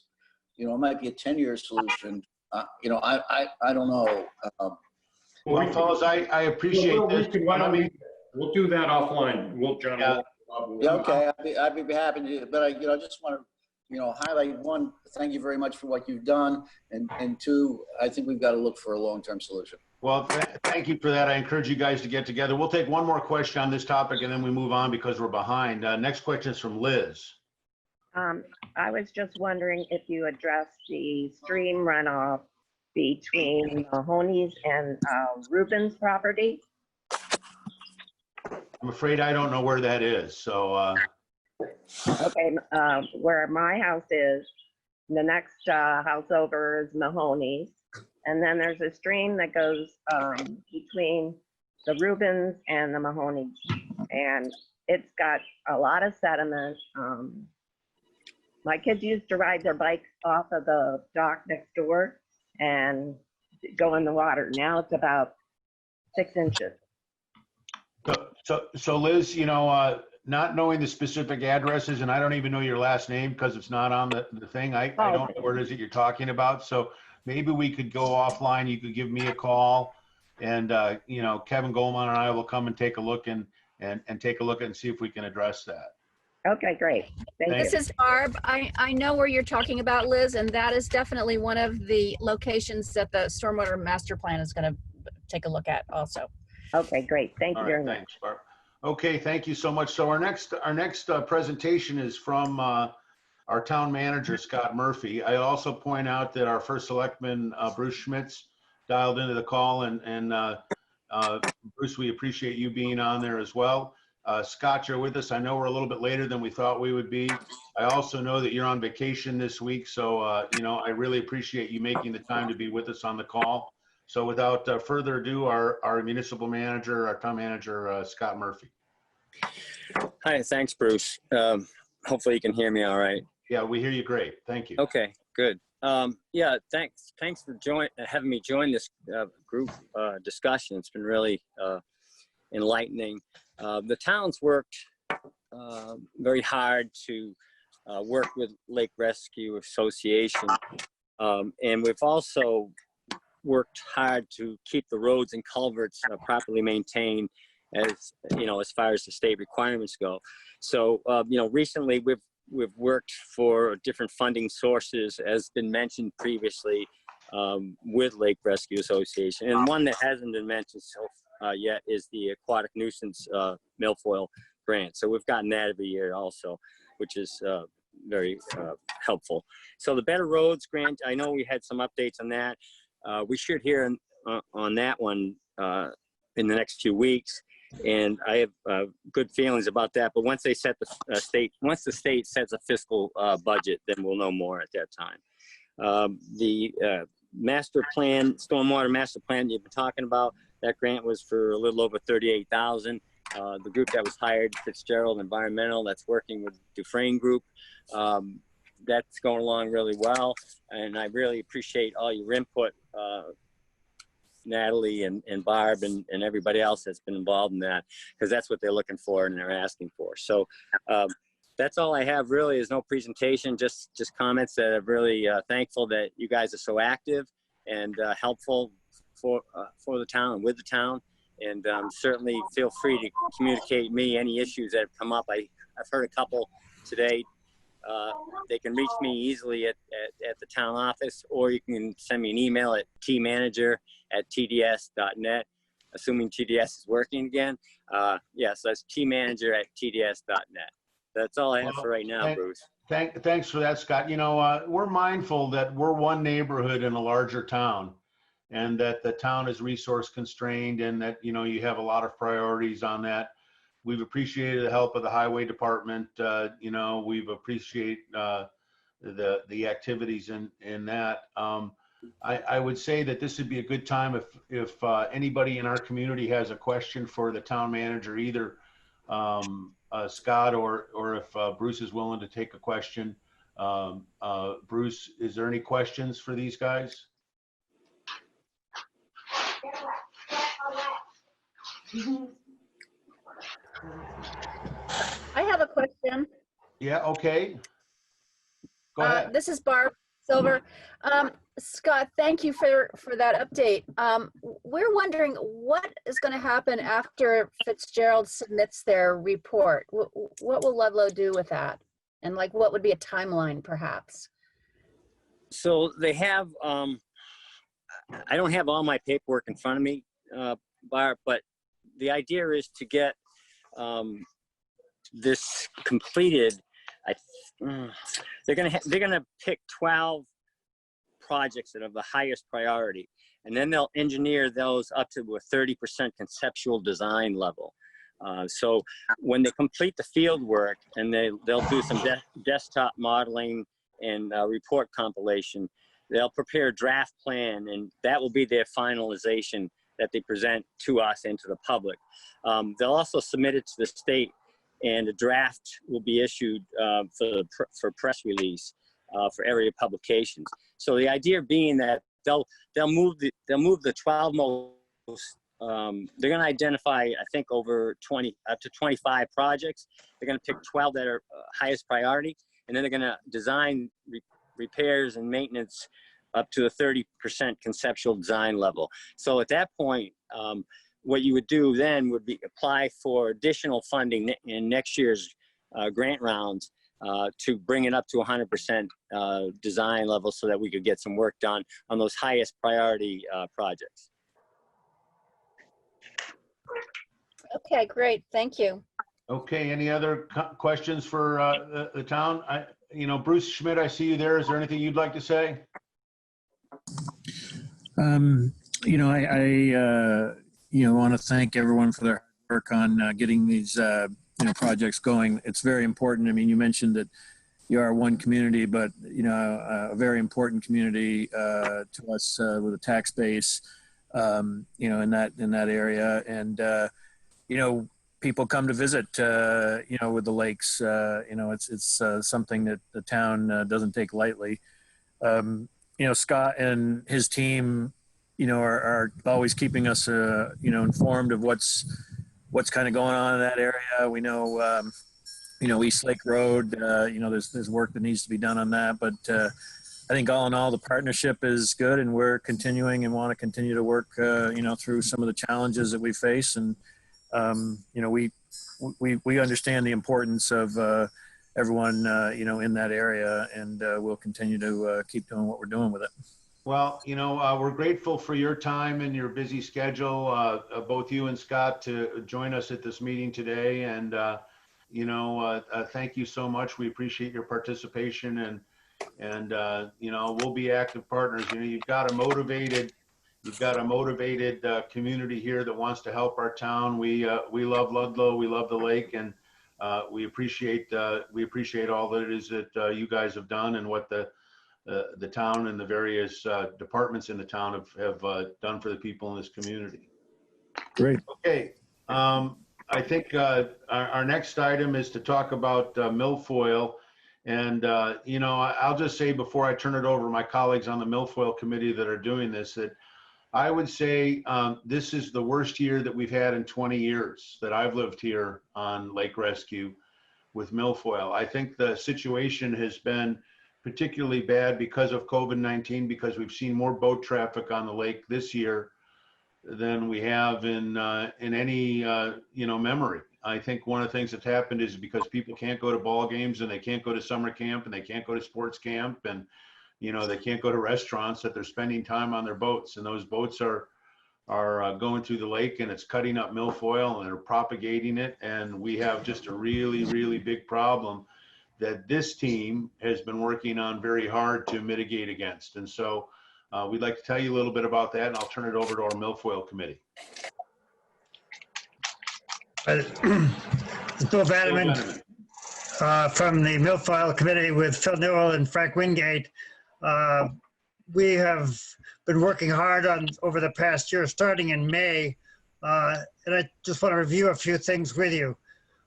You know, it might be a 10-year solution. You know, I don't know. Well, fellas, I appreciate this. We'll do that offline. John. Yeah, okay. I'd be happy to. But I just want to, highlight one. Thank you very much for what you've done, and two, I think we've got to look for a long-term solution. Well, thank you for that. I encourage you guys to get together. We'll take one more question on this topic, and then we move on because we're behind. Next question is from Liz. I was just wondering if you addressed the stream runoff between Mahoney's and Rubin's property. I'm afraid I don't know where that is. So. Okay, where my house is, the next house over is Mahoney's. And then there's a stream that goes between the Rubens and the Mahoney's. And it's got a lot of sediment. My kids used to ride their bikes off of the dock next door and go in the water. Now it's about 6 inches. So Liz, not knowing the specific addresses, and I don't even know your last name because it's not on the thing. I don't know what it is that you're talking about. So maybe we could go offline. You could give me a call, and Kevin Goldman and I will come and take a look and take a look and see if we can address that. Okay, great. Thank you. This is Barb. I know where you're talking about, Liz, and that is definitely one of the locations that the Stormwater Master Plan is going to take a look at also. Okay, great. Thank you very much. Thanks, Barb. Okay, thank you so much. So our next presentation is from our town manager, Scott Murphy. I also point out that our first selectman, Bruce Schmitz, dialed into the call, and Bruce, we appreciate you being on there as well. Scott, you're with us. I know we're a little bit later than we thought we would be. I also know that you're on vacation this week, so you know, I really appreciate you making the time to be with us on the call. So without further ado, our municipal manager, our town manager, Scott Murphy. Hi, thanks, Bruce. Hopefully you can hear me all right. Yeah, we hear you great. Thank you. Okay, good. Yeah, thanks for having me join this group discussion. It's been really enlightening. The town's worked very hard to work with Lake Rescue Association, and we've also worked hard to keep the roads and culverts properly maintained, as you know, as far as the state requirements go. So you know, recently we've worked for different funding sources, as been mentioned previously, with Lake Rescue Association, and one that hasn't been mentioned yet is the aquatic nuisance milfoil grant. So we've gotten that every year also, which is very helpful. So the Better Roads grant, I know we had some updates on that. We should hear on that one in the next few weeks, and I have good feelings about that. But once they set the once the state sets a fiscal budget, then we'll know more at that time. The master plan, stormwater master plan you've been talking about, that grant was for a little over $38,000. The group that was hired, Fitzgerald Environmental, that's working with Dufresne Group, that's going along really well, and I really appreciate all your input, Natalie and Barb and everybody else that's been involved in that, because that's what they're looking for and they're asking for. So that's all I have really, is no presentation, just comments that I'm really thankful that you guys are so active and helpful for the town, with the town, and certainly feel free to communicate me any issues that have come up. I've heard a couple today. They can reach me easily at the town office, or you can send me an email at tmanager@tds.net, assuming TDS is working again. Yes, that's tmanager@tds.net. That's all I have for right now, Bruce. Thanks for that, Scott. You know, we're mindful that we're one neighborhood in a larger town, and that the town is resource constrained, and that, you know, you have a lot of priorities on that. We've appreciated the help of the highway department. You know, we've appreciated the activities in that. I would say that this would be a good time if anybody in our community has a question for the town manager, either Scott or if Bruce is willing to take a question. Bruce, is there any questions for these guys? I have a question. Yeah, okay. Go ahead. This is Barb Silver. Scott, thank you for that update. We're wondering what is going to happen after Fitzgerald submits their report. What will Ludlow do with that? And like, what would be a timeline perhaps? So they have, I don't have all my paperwork in front of me, Barb, but the idea is to get this completed. They're gonna pick 12 projects that are the highest priority, and then they'll engineer those up to a 30% conceptual design level. So when they complete the field work and they'll do some desktop modeling and report compilation, they'll prepare a draft plan, and that will be their finalization that they present to us and to the public. They'll also submit it to the state, and a draft will be issued for press release for area publications. So the idea being that they'll move the 12 most. They're going to identify, I think, over 20 up to 25 projects. They're going to pick 12 that are highest priority, and then they're going to design repairs and maintenance up to a 30% conceptual design level. So at that point, what you would do then would be apply for additional funding in next year's grant rounds to bring it up to 100% design level, so that we could get some work done on those highest priority projects. Okay, great. Thank you. Okay, any other questions for the town? Bruce Schmidt, I see you there. Is there anything you'd like to say? I want to thank everyone for their work on getting these, projects going. It's very important. I mean, you mentioned that you are one community, but, a very important community to us with a tax base, in that area. And, people come to visit, with the lakes. It's something that the town doesn't take lightly. Scott and his team, are always keeping us, informed of what's kind of going on in that area. We know, East Lake Road, there's work that needs to be done on that. But I think all in all, the partnership is good, and we're continuing and want to continue to work, through some of the challenges that we face. And, we understand the importance of everyone, in that area, and we'll continue to keep doing what we're doing with it. Well, we're grateful for your time and your busy schedule, both you and Scott, to join us at this meeting today. And, thank you so much. We appreciate your participation, and we'll be active partners. You've got a motivated community here that wants to help our town. We love Ludlow. We love the lake, and we appreciate all that it is that you guys have done, and what the town and the various departments in the town have done for the people in this community. Great. Okay. I think our next item is to talk about milfoil. And, I'll just say before I turn it over to my colleagues on the milfoil committee that are doing this, that I would say this is the worst year that we've had in 20 years that I've lived here on Lake Rescue with milfoil. I think the situation has been particularly bad because of COVID-19, because we've seen more boat traffic on the lake this year than we have in any memory. I think one of the things that's happened is because people can't go to ball games, and they can't go to summer camp, and they can't go to sports camp, and they can't go to restaurants, that they're spending time on their boats, and those boats are going through the lake, and it's cutting up milfoil, and they're propagating it. And we have just a really, really big problem that this team has been working on very hard to mitigate against. And so we'd like to tell you a little bit about that, and I'll turn it over to our milfoil committee. Bill Vanderman from the milfoil committee with Phil Newell and Frank Wingate. We have been working hard on over the past year, starting in May, and I just want to review a few things with you.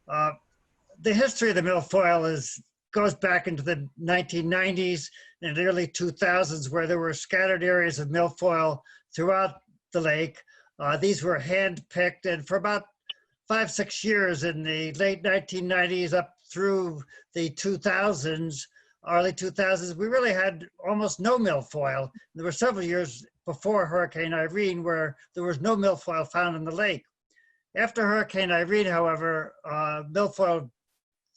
The history of the milfoil goes back into the 1990s and the early 2000s, where there were scattered areas of milfoil throughout the lake. These were hand-picked, and for about 5-6 years in the late 1990s up through the 2000s, early 2000s, we really had almost no milfoil. There were several years before Hurricane Irene where there was no milfoil found in the lake. After Hurricane Irene, however, milfoil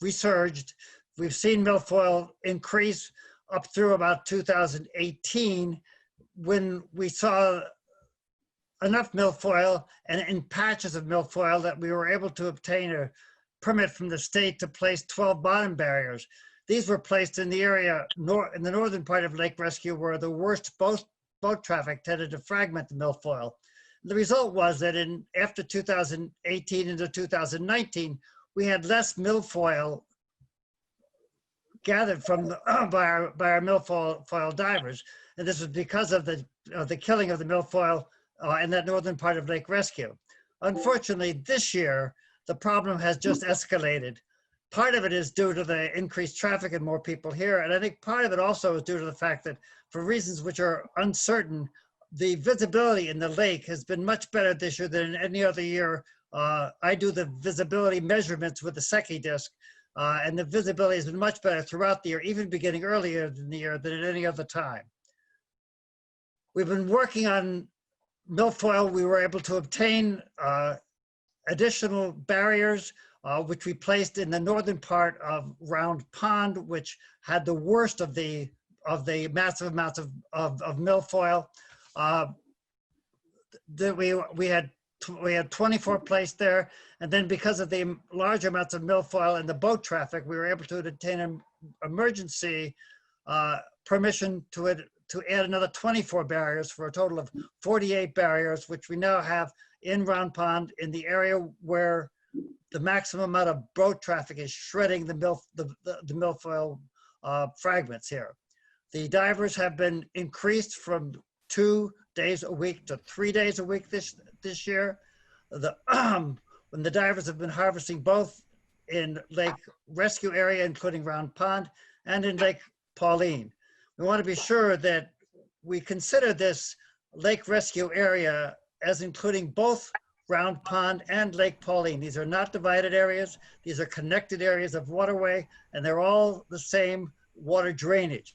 resurged. We've seen milfoil increase up through about 2018, when we saw enough milfoil and in patches of milfoil that we were able to obtain a permit from the state to place 12 bottom barriers. These were placed in the area in the northern part of Lake Rescue, where the worst boat traffic tended to fragment the milfoil. The result was that after 2018 into 2019, we had less milfoil gathered from by our milfoil divers, and this was because of the killing of the milfoil in that northern part of Lake Rescue. Unfortunately, this year the problem has just escalated. Part of it is due to the increased traffic and more people here, and I think part of it also is due to the fact that, for reasons which are uncertain, the visibility in the lake has been much better this year than any other year. I do the visibility measurements with the Secchi disc, and the visibility has been much better throughout the year, even beginning earlier in the year than at any other time. We've been working on milfoil. We were able to obtain additional barriers, which we placed in the northern part of Round Pond, which had the worst of the massive amounts of milfoil. We had we had 24 placed there. And then because of the large amounts of milfoil and the boat traffic, we were able to obtain an emergency permission to add another 24 barriers for a total of 48 barriers, which we now have in Round Pond in the area where the maximum amount of boat traffic is shredding the milfoil fragments here. The divers have been increased from 2 days a week to 3 days a week this year. When the divers have been harvesting both in Lake Rescue area, including Round Pond, and in Lake Pauline. We want to be sure that we consider this Lake Rescue area as including both Round Pond and Lake Pauline. These are not divided areas. These are connected areas of waterway, and they're all the same water drainage.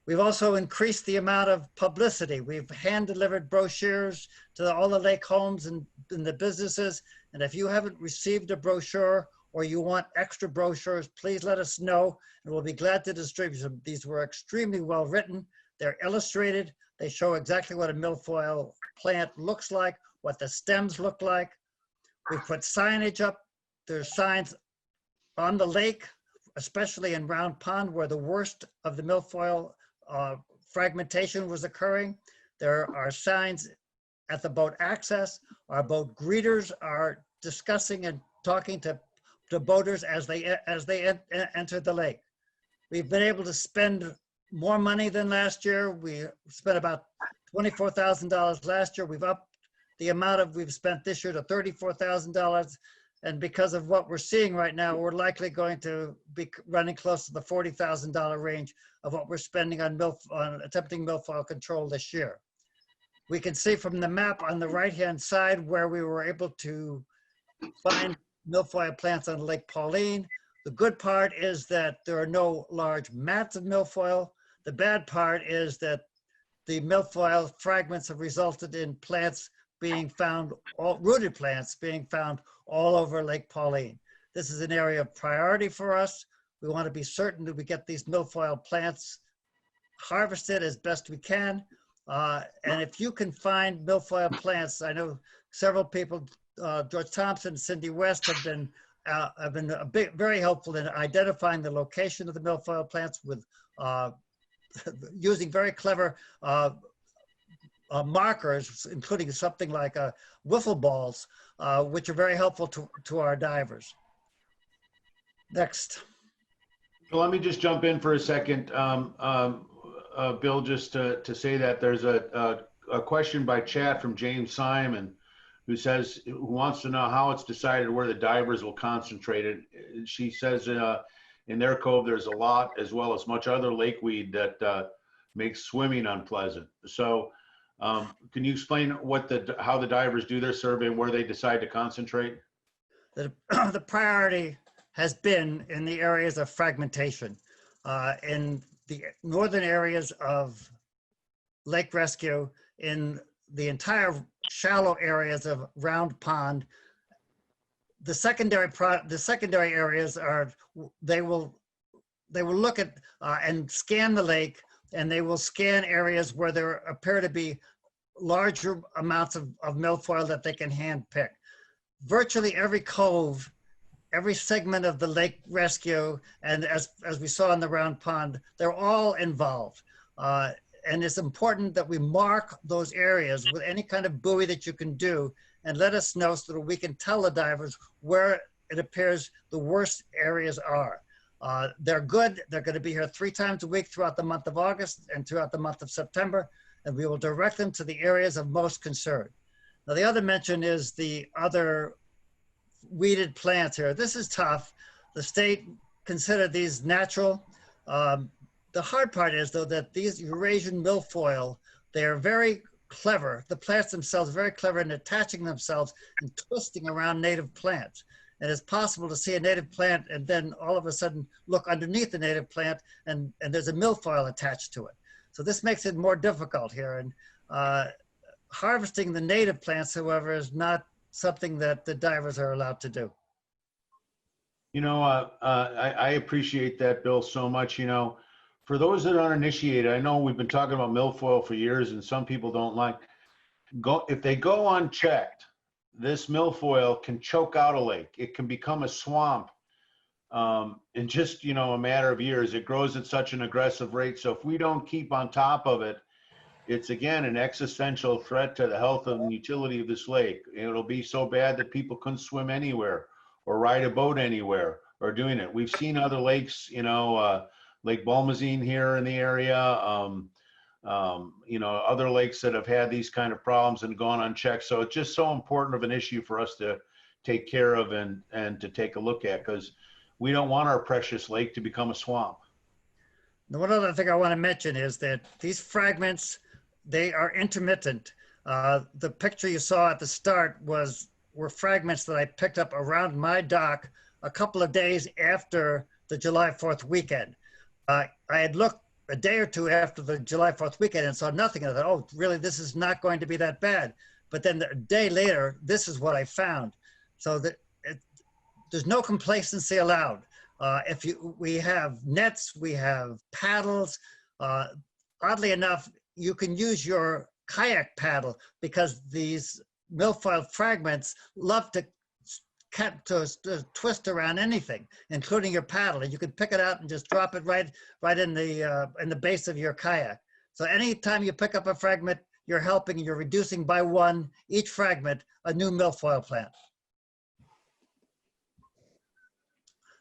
We've also increased the amount of publicity. We've hand-delivered brochures to all the lake homes and the businesses. And if you haven't received a brochure or you want extra brochures, please let us know, and we'll be glad to distribute them. These were extremely well written. They're illustrated. They show exactly what a milfoil plant looks like, what the stems look like. We put signage up. There's signs on the lake, especially in Round Pond, where the worst of the milfoil fragmentation was occurring. There are signs at the boat access. Our boat greeters are discussing and talking to boaters as they enter the lake. We've been able to spend more money than last year. We spent about $24,000 last year. We've upped the amount we've spent this year to $34,000. And because of what we're seeing right now, we're likely going to be running close to the $40,000 range of what we're spending on attempting milfoil control this year. We can see from the map on the right-hand side where we were able to find milfoil plants on Lake Pauline. The good part is that there are no large mats of milfoil. The bad part is that the milfoil fragments have resulted in plants being found, rooted plants being found all over Lake Pauline. This is an area of priority for us. We want to be certain that we get these milfoil plants harvested as best we can. And if you can find milfoil plants, I know several people, George Thompson, Cindy West have been very helpful in identifying the location of the milfoil plants with using very clever markers, including something like wiffle balls, which are very helpful to our divers. Next. Well, let me just jump in for a second, Bill, just to say that there's a question by chat from James Simon, who wants to know how it's decided where the divers will concentrate it. She says in their cove, there's a lot, as well as much other lakeweed that makes swimming unpleasant. So can you explain how the divers do their survey and where they decide to concentrate? The priority has been in the areas of fragmentation. In the northern areas of Lake Rescue, in the entire shallow areas of Round Pond, the secondary areas they will look at and scan the lake, and they will scan areas where there appear to be larger amounts of milfoil that they can hand pick. Virtually every cove, every segment of the Lake Rescue, and as we saw in the Round Pond, they're all involved. And it's important that we mark those areas with any kind of buoy that you can do, and let us know so that we can tell the divers where it appears the worst areas are. They're good. They're going to be here 3 times a week throughout the month of August and throughout the month of September, and we will direct them to the areas of most concern. Now, the other mention is the other weeded plants here. This is tough. The state considered these natural. The hard part is, though, that these Eurasian milfoil, they are very clever. The plants themselves are very clever in attaching themselves and twisting around native plants. And it's possible to see a native plant and then all of a sudden look underneath the native plant and there's a milfoil attached to it. So this makes it more difficult here. And harvesting the native plants, however, is not something that the divers are allowed to do. You know, I appreciate that, Bill, so much. You know, for those that aren't initiated, I know we've been talking about milfoil for years and some people don't like. if they go unchecked, this milfoil can choke out a lake. It can become a swamp in just, a matter of years. It grows at such an aggressive rate. So if we don't keep on top of it, it's again an existential threat to the health and utility of this lake. It'll be so bad that people couldn't swim anywhere or ride a boat anywhere or doing it. We've seen other lakes, Lake Balmazine here in the area, other lakes that have had these kind of problems and gone unchecked. So it's just so important of an issue for us to take care of and to take a look at, because we don't want our precious lake to become a swamp. The one other thing I want to mention is that these fragments, they are intermittent. The picture you saw at the start were fragments that I picked up around my dock a couple of days after the July 4th weekend. I had looked a day or two after the July 4th weekend and saw nothing. I thought, oh, really, this is not going to be that bad. But then a day later, this is what I found. So that there's no complacency allowed. We have nets, we have paddles. Oddly enough, you can use your kayak paddle because these milfoil fragments love to twist around anything, including your paddle. And you can pick it out and just drop it right in the base of your kayak. So anytime you pick up a fragment, you're helping, you're reducing by one, each fragment, a new milfoil plant.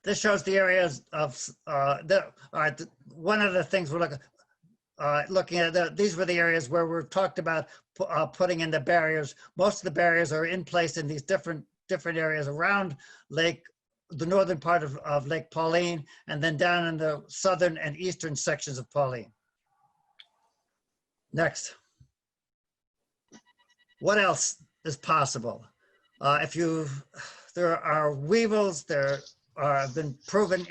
This shows the areas of, one of the things we're looking at, these were the areas where we've talked about putting in the barriers. Most of the barriers are in place in these different areas around the northern part of Lake Pauline, and then down in the southern and eastern sections of Pauline. Next. What else is possible? There are weevils, have been proven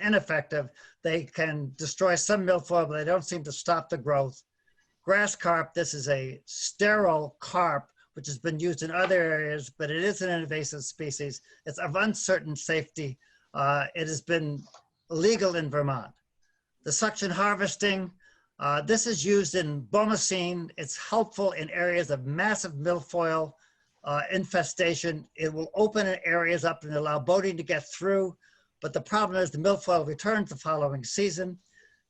ineffective. They can destroy some milfoil, but they don't seem to stop the growth. Grass carp, this is a sterile carp, which has been used in other areas, but it is an invasive species. It's of uncertain safety. It has been illegal in Vermont. The suction harvesting, this is used in Bomacene. It's helpful in areas of massive milfoil infestation. It will open areas up and allow boating to get through, but the problem is the milfoil returns the following season.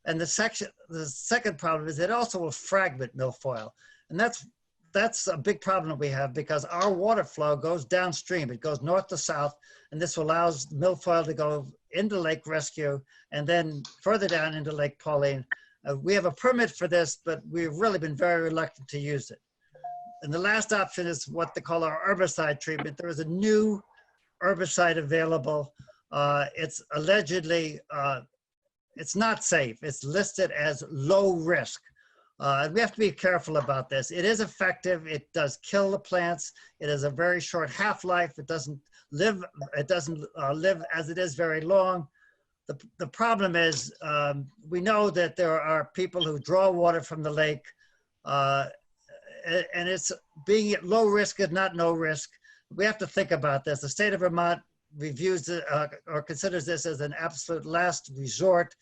And the second problem is it also will fragment milfoil. And that's a big problem we have because our water flow goes downstream. It goes north to south, and this allows milfoil to go into Lake Rescue and then further down into Lake Pauline. We have a permit for this, but we've really been very reluctant to use it. And the last option is what they call our herbicide treatment. There is a new herbicide available. It's allegedly, it's not safe. It's listed as low risk. We have to be careful about this. It is effective. It does kill the plants. It has a very short half-life. It doesn't live as it is very long. The problem is we know that there are people who draw water from the lake, and it's being at low risk is not no risk. We have to think about this. The state of Vermont reviews it, or considers this as an absolute last resort.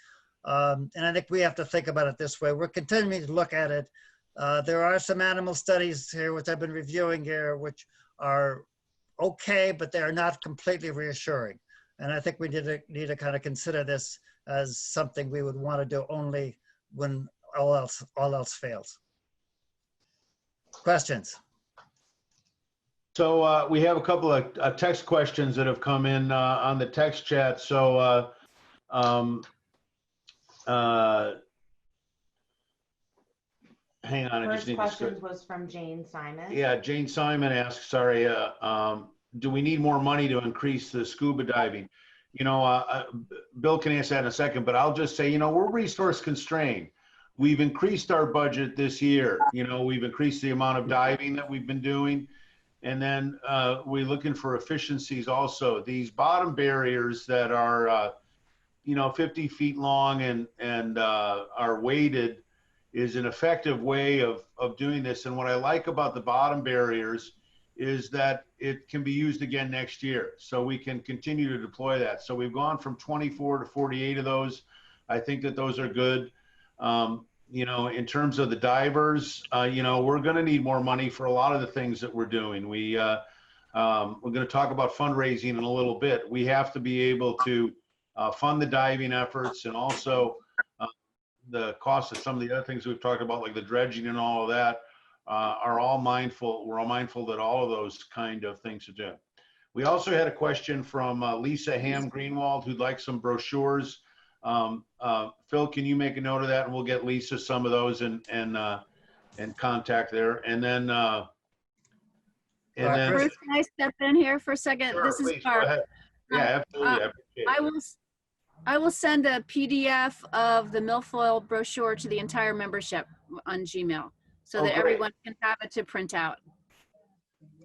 And I think we have to think about it this way. We're continuing to look at it. There are some animal studies here, which I've been reviewing here, which are okay, but they are not completely reassuring. And I think we need to kind of consider this as something we would want to do only when all else fails. Questions? So we have a couple of text questions that have come in on the text chat. So hang on, I just need to. First question was from Jane Simon. Yeah, Jane Simon asks, sorry, do we need more money to increase the scuba diving? Bill can answer that in a second, but I'll just say, we're resource constrained. We've increased our budget this year. We've increased the amount of diving that we've been doing. And then we're looking for efficiencies also. These bottom barriers that are, 50 feet long and are weighted is an effective way of doing this. And what I like about the bottom barriers is that it can be used again next year. So we can continue to deploy that. So we've gone from 24 to 48 of those. I think that those are good. you know, in terms of the divers, you know, we're going to need more money for a lot of the things that we're doing. We're going to talk about fundraising in a little bit. We have to be able to fund the diving efforts, and also the cost of some of the other things we've talked about, like the dredging and all of that, are all mindful. We're all mindful that all of those kind of things are done. We also had a question from Lisa Ham Greenwald, who'd like some brochures. Phil, can you make a note of that, and we'll get Lisa some of those and contact there. And then Bruce, can I step in here for a second? Sure, This is please, go Barb. ahead. Yeah, absolutely. I appreciate it. I will send a PDF of the milfoil brochure to the entire membership on Gmail, so that everyone can have it to print out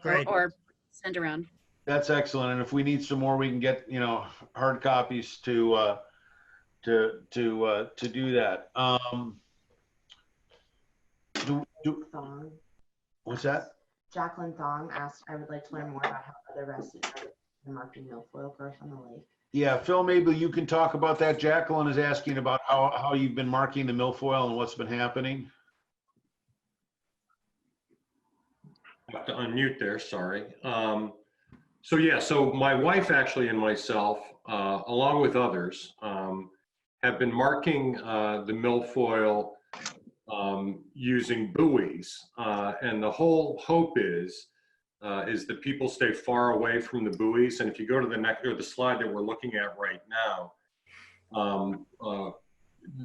or send around. That's excellent. And if we need some more, we can get, you know, hard copies to do that. What's that? Jacqueline Thong asked, I would like to learn more about how other residents are marking milfoil growth on the lake. Yeah, Phil, maybe you can talk about that. Jacqueline is asking about how you've been marking the milfoil and what's been happening. I have to unmute there, sorry. So yeah, so my wife actually and myself, along with others, have been marking the milfoil using buoys. And the whole hope is that people stay far away from the buoys. And if you go to the next, or the slide that we're looking at right now,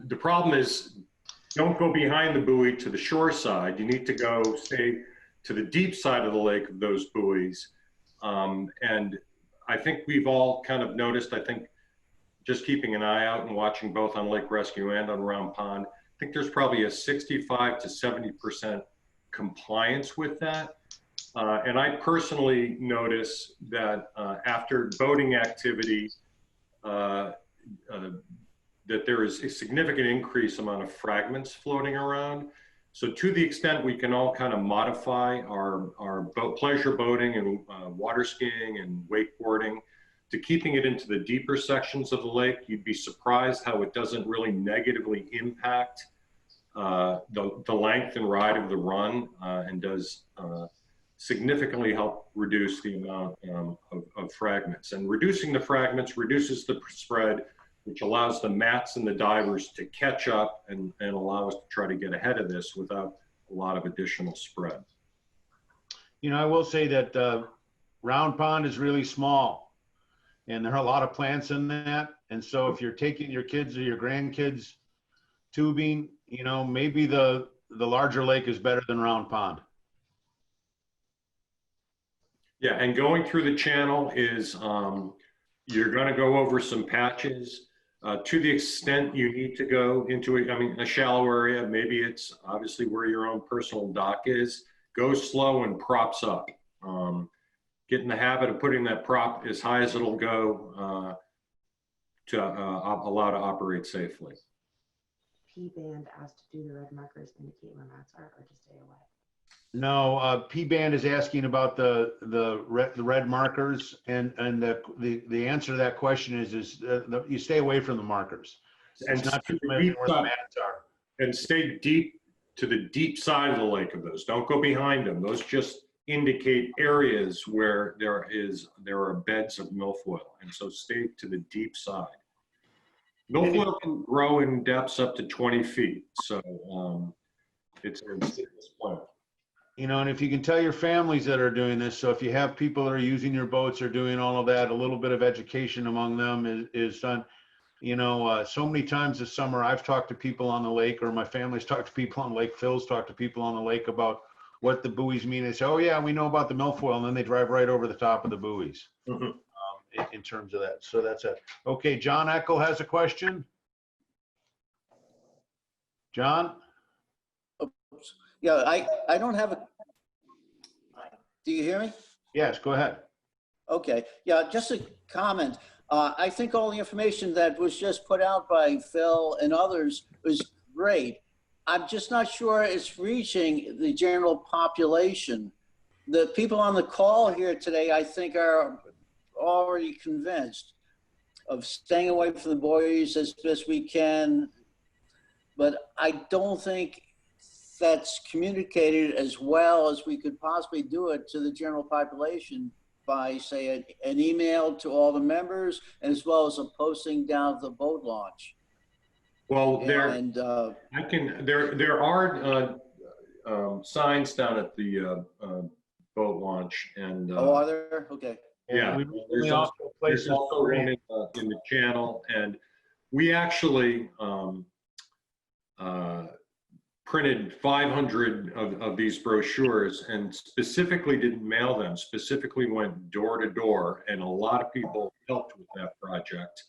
the problem is don't go behind the buoy to the shore side. You need to stay to the deep side of the lake of those buoys. And I think we've all kind of noticed, I think just keeping an eye out and watching both on Lake Rescue and on Round Pond, I think there's probably a 65 to 70% compliance with that. And I personally notice that after boating activity, that there is a significant increase amount of fragments floating around. So to the extent we can all kind of modify our pleasure boating and water skiing and wakeboarding to keeping it into the deeper sections of the lake, you'd be surprised how it doesn't really negatively impact the length and ride of the run, and does significantly help reduce the amount of fragments. And reducing the fragments reduces the spread, which allows the mats and the divers to catch up and allow us to try to get ahead of this without a lot of additional spread. You know, I will say that Round Pond is really small, and there are a lot of plants in that. And so if you're taking your kids or your grandkids tubing, you know, maybe the larger lake is better than Round Pond. Yeah, and going through the channel is, you're going to go over some patches. To the extent you need to go into a shallow area, maybe it's obviously where your own personal dock is, go slow and props up. Get in the habit of putting that prop as high as it'll go to allow to operate safely. P-band asked to do the red markers indicate where mats are or to stay away. No, P-band is asking about the red markers, and the answer to that question is you stay away from the markers. And it's not too where the mats are. And stay deep to the deep side of the lake of those. Don't go behind them. Those just indicate areas where there are beds of milfoil, and so stay to the deep side. Milfoil can grow in depths up to 20 feet, so it's an insidious plant. You know, and if you can tell your families that are doing this, so if you have people that are using your boats or doing all of that, a little bit of education among them is done. You know, so many times this summer, I've talked to people on the lake, or my family's talked to people on the lake, Phil's talked to people on the lake about what the buoys mean. They say, oh yeah, we know about the milfoil, and then they drive right over the top of the buoys. Mm-hmm. In terms of that. So that's it. Okay, John Eckel has a question. John? Oops. Yeah, I don't have a, do you hear me? Yes, go ahead. Okay, yeah, just a comment. I think all the information that was just put out by Phil and others was great. I'm just not sure it's reaching the general population. The people on the call here today, I think, are already convinced of staying away from the buoys as best we can. but I don't think that's communicated as well as we could possibly do it to the general population by, say, an email to all the members, as well as a posting down at the boat launch. Well, there are signs down at the boat launch, and oh, are there? Okay. yeah, there's also one in the channel, and we actually printed 500 of these brochures and specifically didn't mail them, specifically went door to door, and a lot of people helped with that project.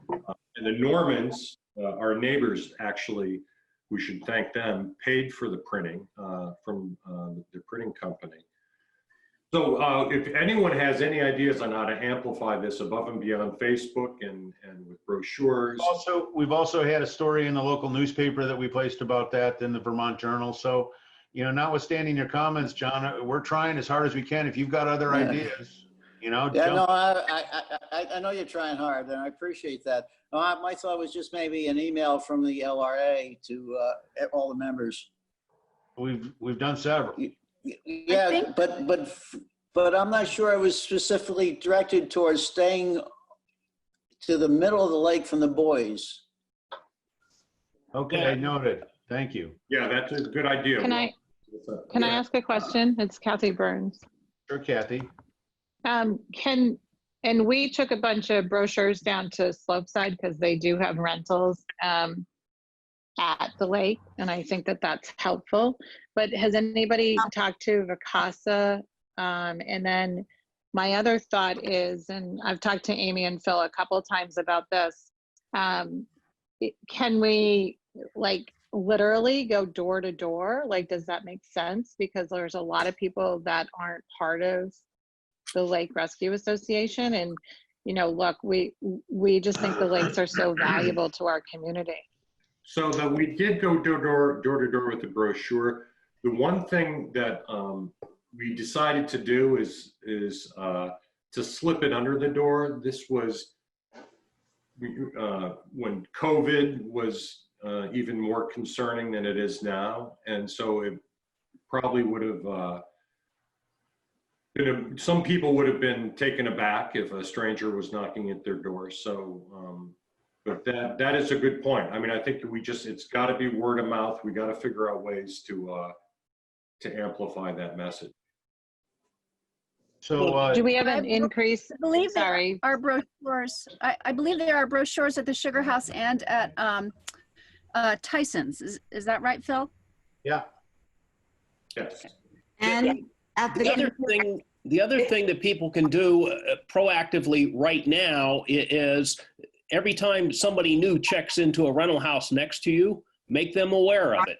And the Normans, our neighbors, actually, we should thank them, paid for the printing from the printing company. So if anyone has any ideas on how to amplify this above and beyond Facebook and with brochures. We've also had a story in the local newspaper that we placed about that in the Vermont Journal. So, you know, notwithstanding your comments, John, we're trying as hard as we can. If you've got other ideas, you know. Yeah, no, I know you're trying hard, and I appreciate that. No, my thought was just maybe an email from the LRA to all the members. We've done several. Yeah, but I'm not sure it was specifically directed towards staying to the middle of the lake from the buoys. Okay, noted. Thank you. Yeah, that's a good idea. Can I ask a question? It's Kathy Burns. Sure, Kathy. And we took a bunch of brochures down to Slopeside because they do have rentals at the lake, and I think that that's helpful. But has anybody talked to Vacasa? And then my other thought is, and I've talked to Amy and Phil a couple of times about this, can we like literally go door to door? Like, does that make sense? Because there's a lot of people that aren't part of the Lake Rescue Association, and you know, look, we just think the lakes are so valuable to our community. So that we did go door to door with the brochure. The one thing that we decided to do is to slip it under the door. This was when COVID was even more concerning than it is now, and so it probably would have. Some people would have been taken aback if a stranger was knocking at their door. So, but that is a good point. I mean, I think it's got to be word of mouth. We got to figure out ways to amplify that message. So, do we have an increase? I believe Sorry. There are brochures. I believe there are brochures at the Sugar House and at Tyson's. Is that right, Phil? Yeah. Yes. And the other thing that people can do proactively right now is every time somebody new checks into a rental house next to you, make them aware of it.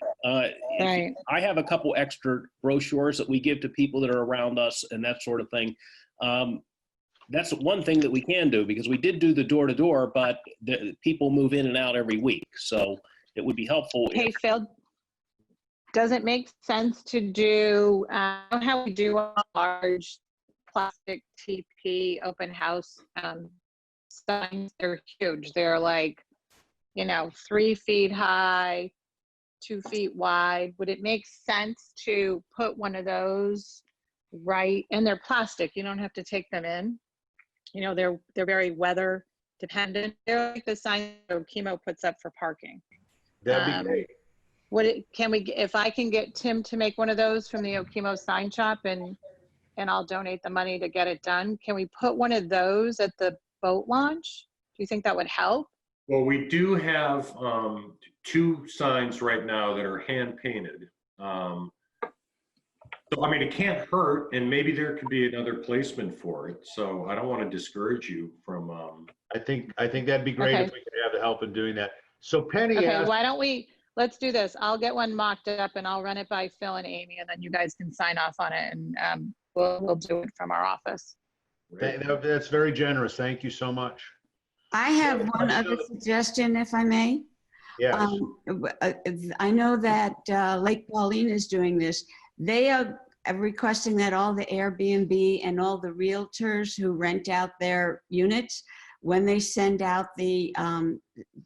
Right. I have a couple extra brochures that we give to people that are around us and that sort of thing. That's one thing that we can do, because we did do the door to door, but the people move in and out every week. So it would be helpful. Hey, Phil, does it make sense to do how we do a large plastic TP open house signs? They're huge. They're like, 3 feet high, 2 feet wide. Would it make sense to put one of those right? And they're plastic. You don't have to take them in. They're very weather dependent. They're like the sign Chemo puts up for parking. That'd be great. If I can get Tim to make one of those from the Okemo sign shop, and I'll donate the money to get it done, can we put one of those at the boat launch? Do you think that would help? Well, we do have 2 signs right now that are hand painted. So, I mean, it can't hurt, and maybe there could be another placement for it. So I don't want to discourage you from. I think that'd be great if we could have the help in doing that. So Penny asked, why don't let's do this. I'll get one mocked up and I'll run it by Phil and Amy, and then you guys can sign off on it, and we'll do it from our office. That's very generous. Thank you so much. I have one other suggestion, if I may. Yes. I know that Lake Pauline is doing this. They are requesting that all the Airbnb and all the realtors who rent out their units when they send out the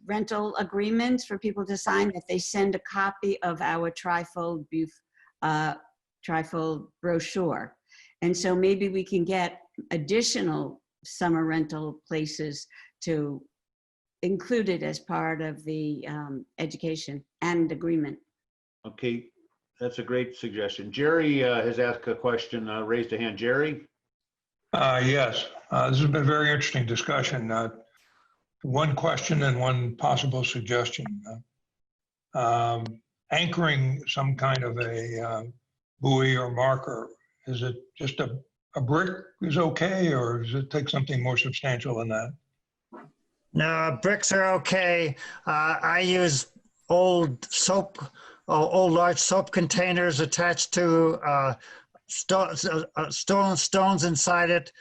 rental agreements for people to sign, that they send a copy of our trifold brochure. And so maybe we can get additional summer rental places to include it as part of the education and agreement. Okay, that's a great suggestion. Jerry has asked a question, raised a hand. Jerry? Yes, this has been a very interesting discussion. One question and one possible suggestion. Anchoring some kind of a buoy or marker, is it just a brick is okay, or does it take something more substantial than that? No, bricks are okay. I use old large soap containers attached to stones inside it.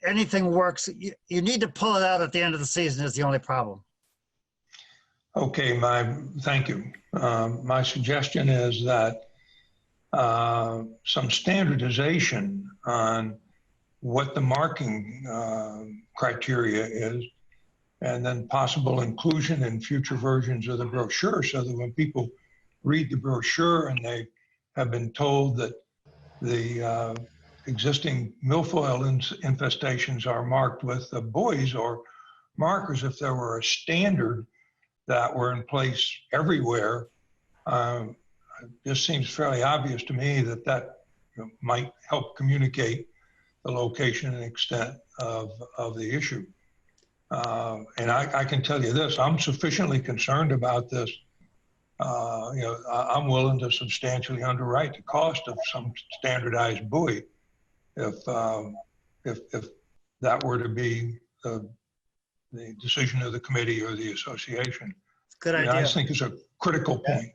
Anything works. You need to pull it out at the end of the season is the only problem. Okay, thank you. My suggestion is that some standardization on what the marking criteria is, and then possible inclusion in future versions of the brochure, so that when people read the brochure and they have been told that the existing milfoil infestations are marked with buoys or markers, if there were a standard that were in place everywhere, this seems fairly obvious to me that might help communicate the location and extent of the issue. And I can tell you this, I'm sufficiently concerned about this. I'm willing to substantially underwrite the cost of some standardized buoy if that were to be the decision of the committee or the association. Good idea. I think it's a critical point.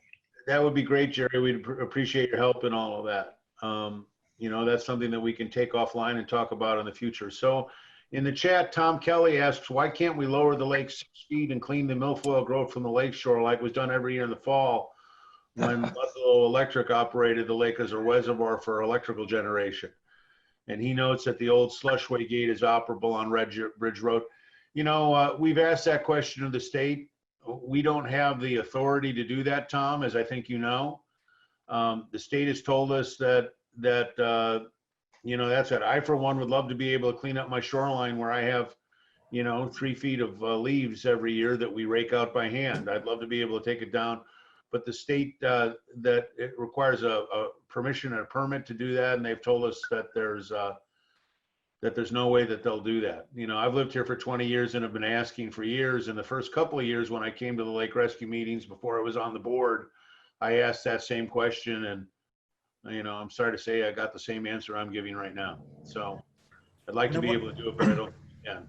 That would be great, Jerry. We'd appreciate your help in all of that. That's something that we can take offline and talk about in the future. So in the chat, Tom Kelly asks, why can't we lower the lake 6 feet and clean the milfoil growth from the lakeshore like was done every year in the fall when Ludlow Electric operated the lake as a reservoir for electrical generation? And he notes that the old slushway gate is operable on Bridge Road. We've asked that question of the state. We don't have the authority to do that, Tom, as I think you know. The state has told us that that's it. I, for one, would love to be able to clean up my shoreline where I have, 3 feet of leaves every year that we rake out by hand. I'd love to be able to take it down. But the state, that it requires a permission and a permit to do that. And they've told us that there's no way that they'll do that. I've lived here for 20 years and have been asking for years. And the first couple of years when I came to the lake rescue meetings before I was on the board, I asked that same question, and I'm sorry to say I got the same answer I'm giving right now. So I'd like to be able to do it, but I don't think I can.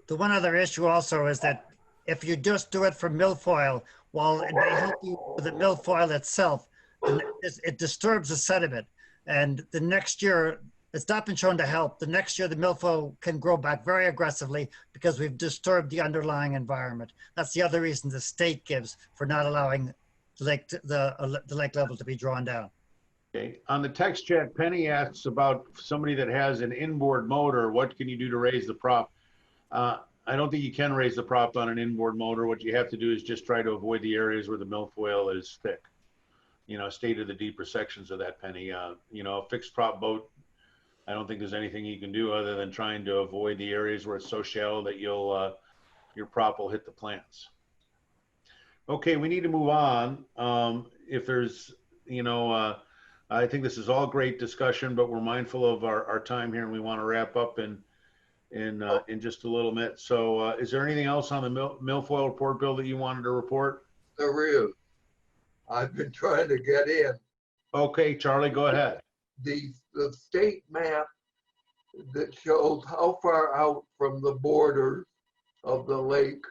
The one other issue also is that if you just do it for milfoil, while it may help you with the milfoil itself, it disturbs the sediment. And the next year, it's not been shown to help. The next year, the milfoil can grow back very aggressively because we've disturbed the underlying environment. That's the other reason the state gives for not allowing the lake level to be drawn down. Okay. On the text chat, Penny asks about somebody that has an inboard motor. What can you do to raise the prop? I don't think you can raise the prop on an inboard motor. What you have to do is just try to avoid the areas where the milfoil is thick. Stay to the deeper sections of that, Penny. A fixed prop boat, I don't think there's anything you can do other than trying to avoid the areas where it's so shallow that your prop will hit the plants. Okay, we need to move on. If there's, I think this is all great discussion, but we're mindful of our time here and we want to wrap up in just a little bit. So is there anything else on the milfoil report, Bill, that you wanted to report? There is. I've been trying to get in. Okay, Charlie, go ahead. The state map that shows how far out from the borders of the lake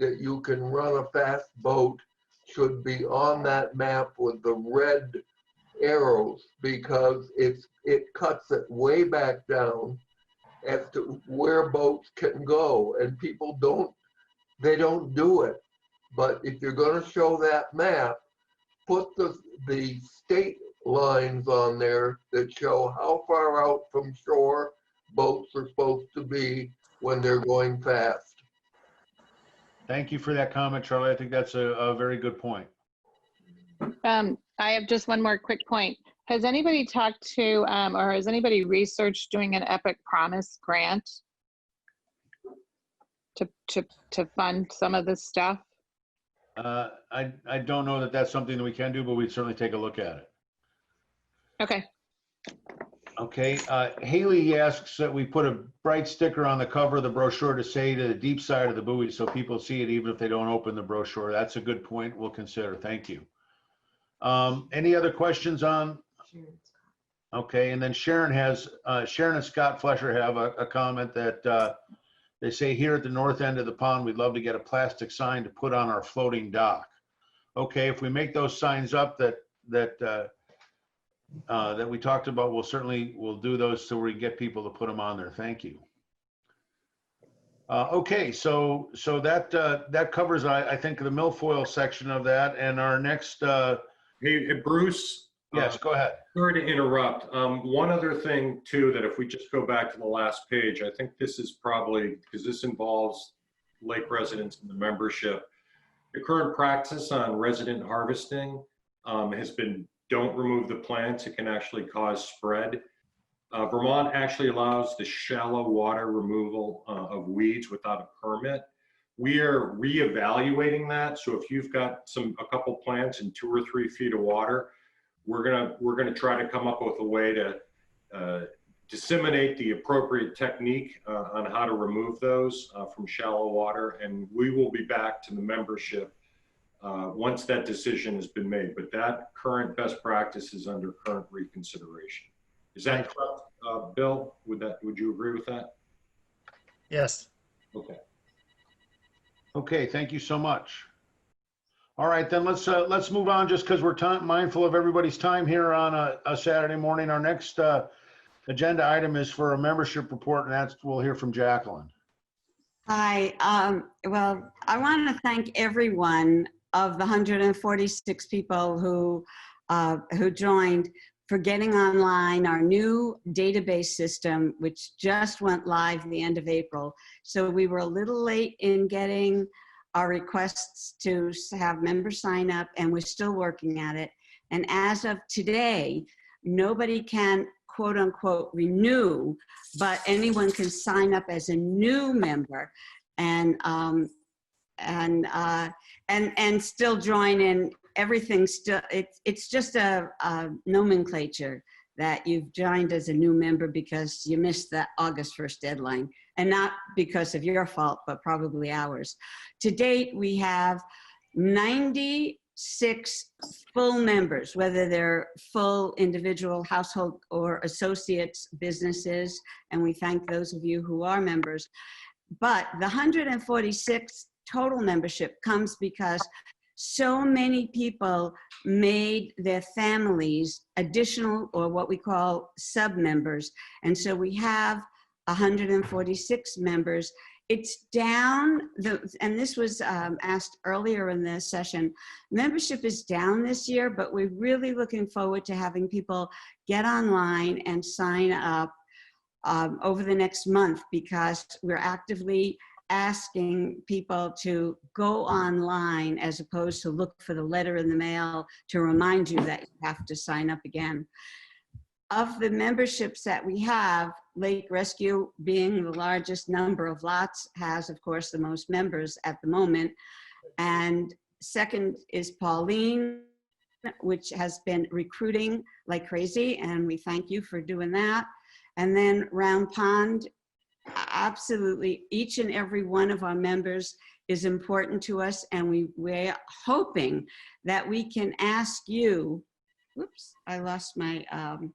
that you can run a fast boat should be on that map with the red arrows, because it cuts it way back down as to where boats can go, and people don't do it. But if you're going to show that map, put the state lines on there that show how far out from shore boats are supposed to be when they're going fast. Thank you for that comment, Charlie. I think that's a very good point. I have just one more quick point. Has anybody talked to, or has anybody researched doing an Epic Promise grant to fund some of this stuff? I don't know that that's something that we can do, but we'd certainly take a look at it. Okay. Okay, Haley asks that we put a bright sticker on the cover of the brochure to say to the deep side of the buoy so people see it even if they don't open the brochure. That's a good point. We'll consider. Thank you. Any other questions on? Okay, and then Sharon and Scott Flesher have a comment that they say here at the north end of the pond, we'd love to get a plastic sign to put on our floating dock. Okay, if we make those signs up that we talked about, we'll do those so we get people to put them on there. Thank you. Okay, so that covers, I think, the milfoil section of that. And our next. Hey, Bruce. Yes, go ahead. Sorry to interrupt. One other thing too, that if we just go back to the last page, I think this is probably, because this involves lake residents and the membership. The current practice on resident harvesting has been, don't remove the plants, it can actually cause spread. Vermont actually allows the shallow water removal of weeds without a permit. We are reevaluating that. So if you've got a couple plants in 2 or 3 feet of water, we're gonna try to come up with a way to disseminate the appropriate technique on how to remove those from shallow water, and we will be back to the membership once that decision has been made. But that current best practice is under current reconsideration. Is that correct, Bill? Would you agree with that? Yes. Okay. Okay, thank you so much. All right, then let's move on, just because we're mindful of everybody's time here on a Saturday morning. Our next agenda item is for a membership report, and that's, we'll hear from Jacqueline. Hi, well, I want to thank everyone of the 146 people who joined for getting online our new database system, which just went live at the end of April. So we were a little late in getting our requests to have members sign up, and we're still working at it. And as of today, nobody can quote unquote renew, but anyone can sign up as a new member and still join in. Everything's still, it's just a nomenclature that you've joined as a new member because you missed that August 1st deadline, and not because of your fault, but probably ours. To date, we have 96 full members, whether they're full individual household or associates businesses, and we thank those of you who are members. But the 146 total membership comes because so many people made their families additional, or what we call sub-members. And so we have 146 members. It's down, and this was asked earlier in the session, membership is down this year, but we're really looking forward to having people get online and sign up over the next month, because we're actively asking people to go online as opposed to look for the letter in the mail to remind you that you have to sign up again. Of the memberships that we have, Lake Rescue, being the largest number of lots, has, of course, the most members at the moment. And second is Pauline, which has been recruiting like crazy, and we thank you for doing that. And then Round Pond, absolutely, each and every one of our members is important to us, and we're hoping that we can ask you, whoops, I lost my arrow.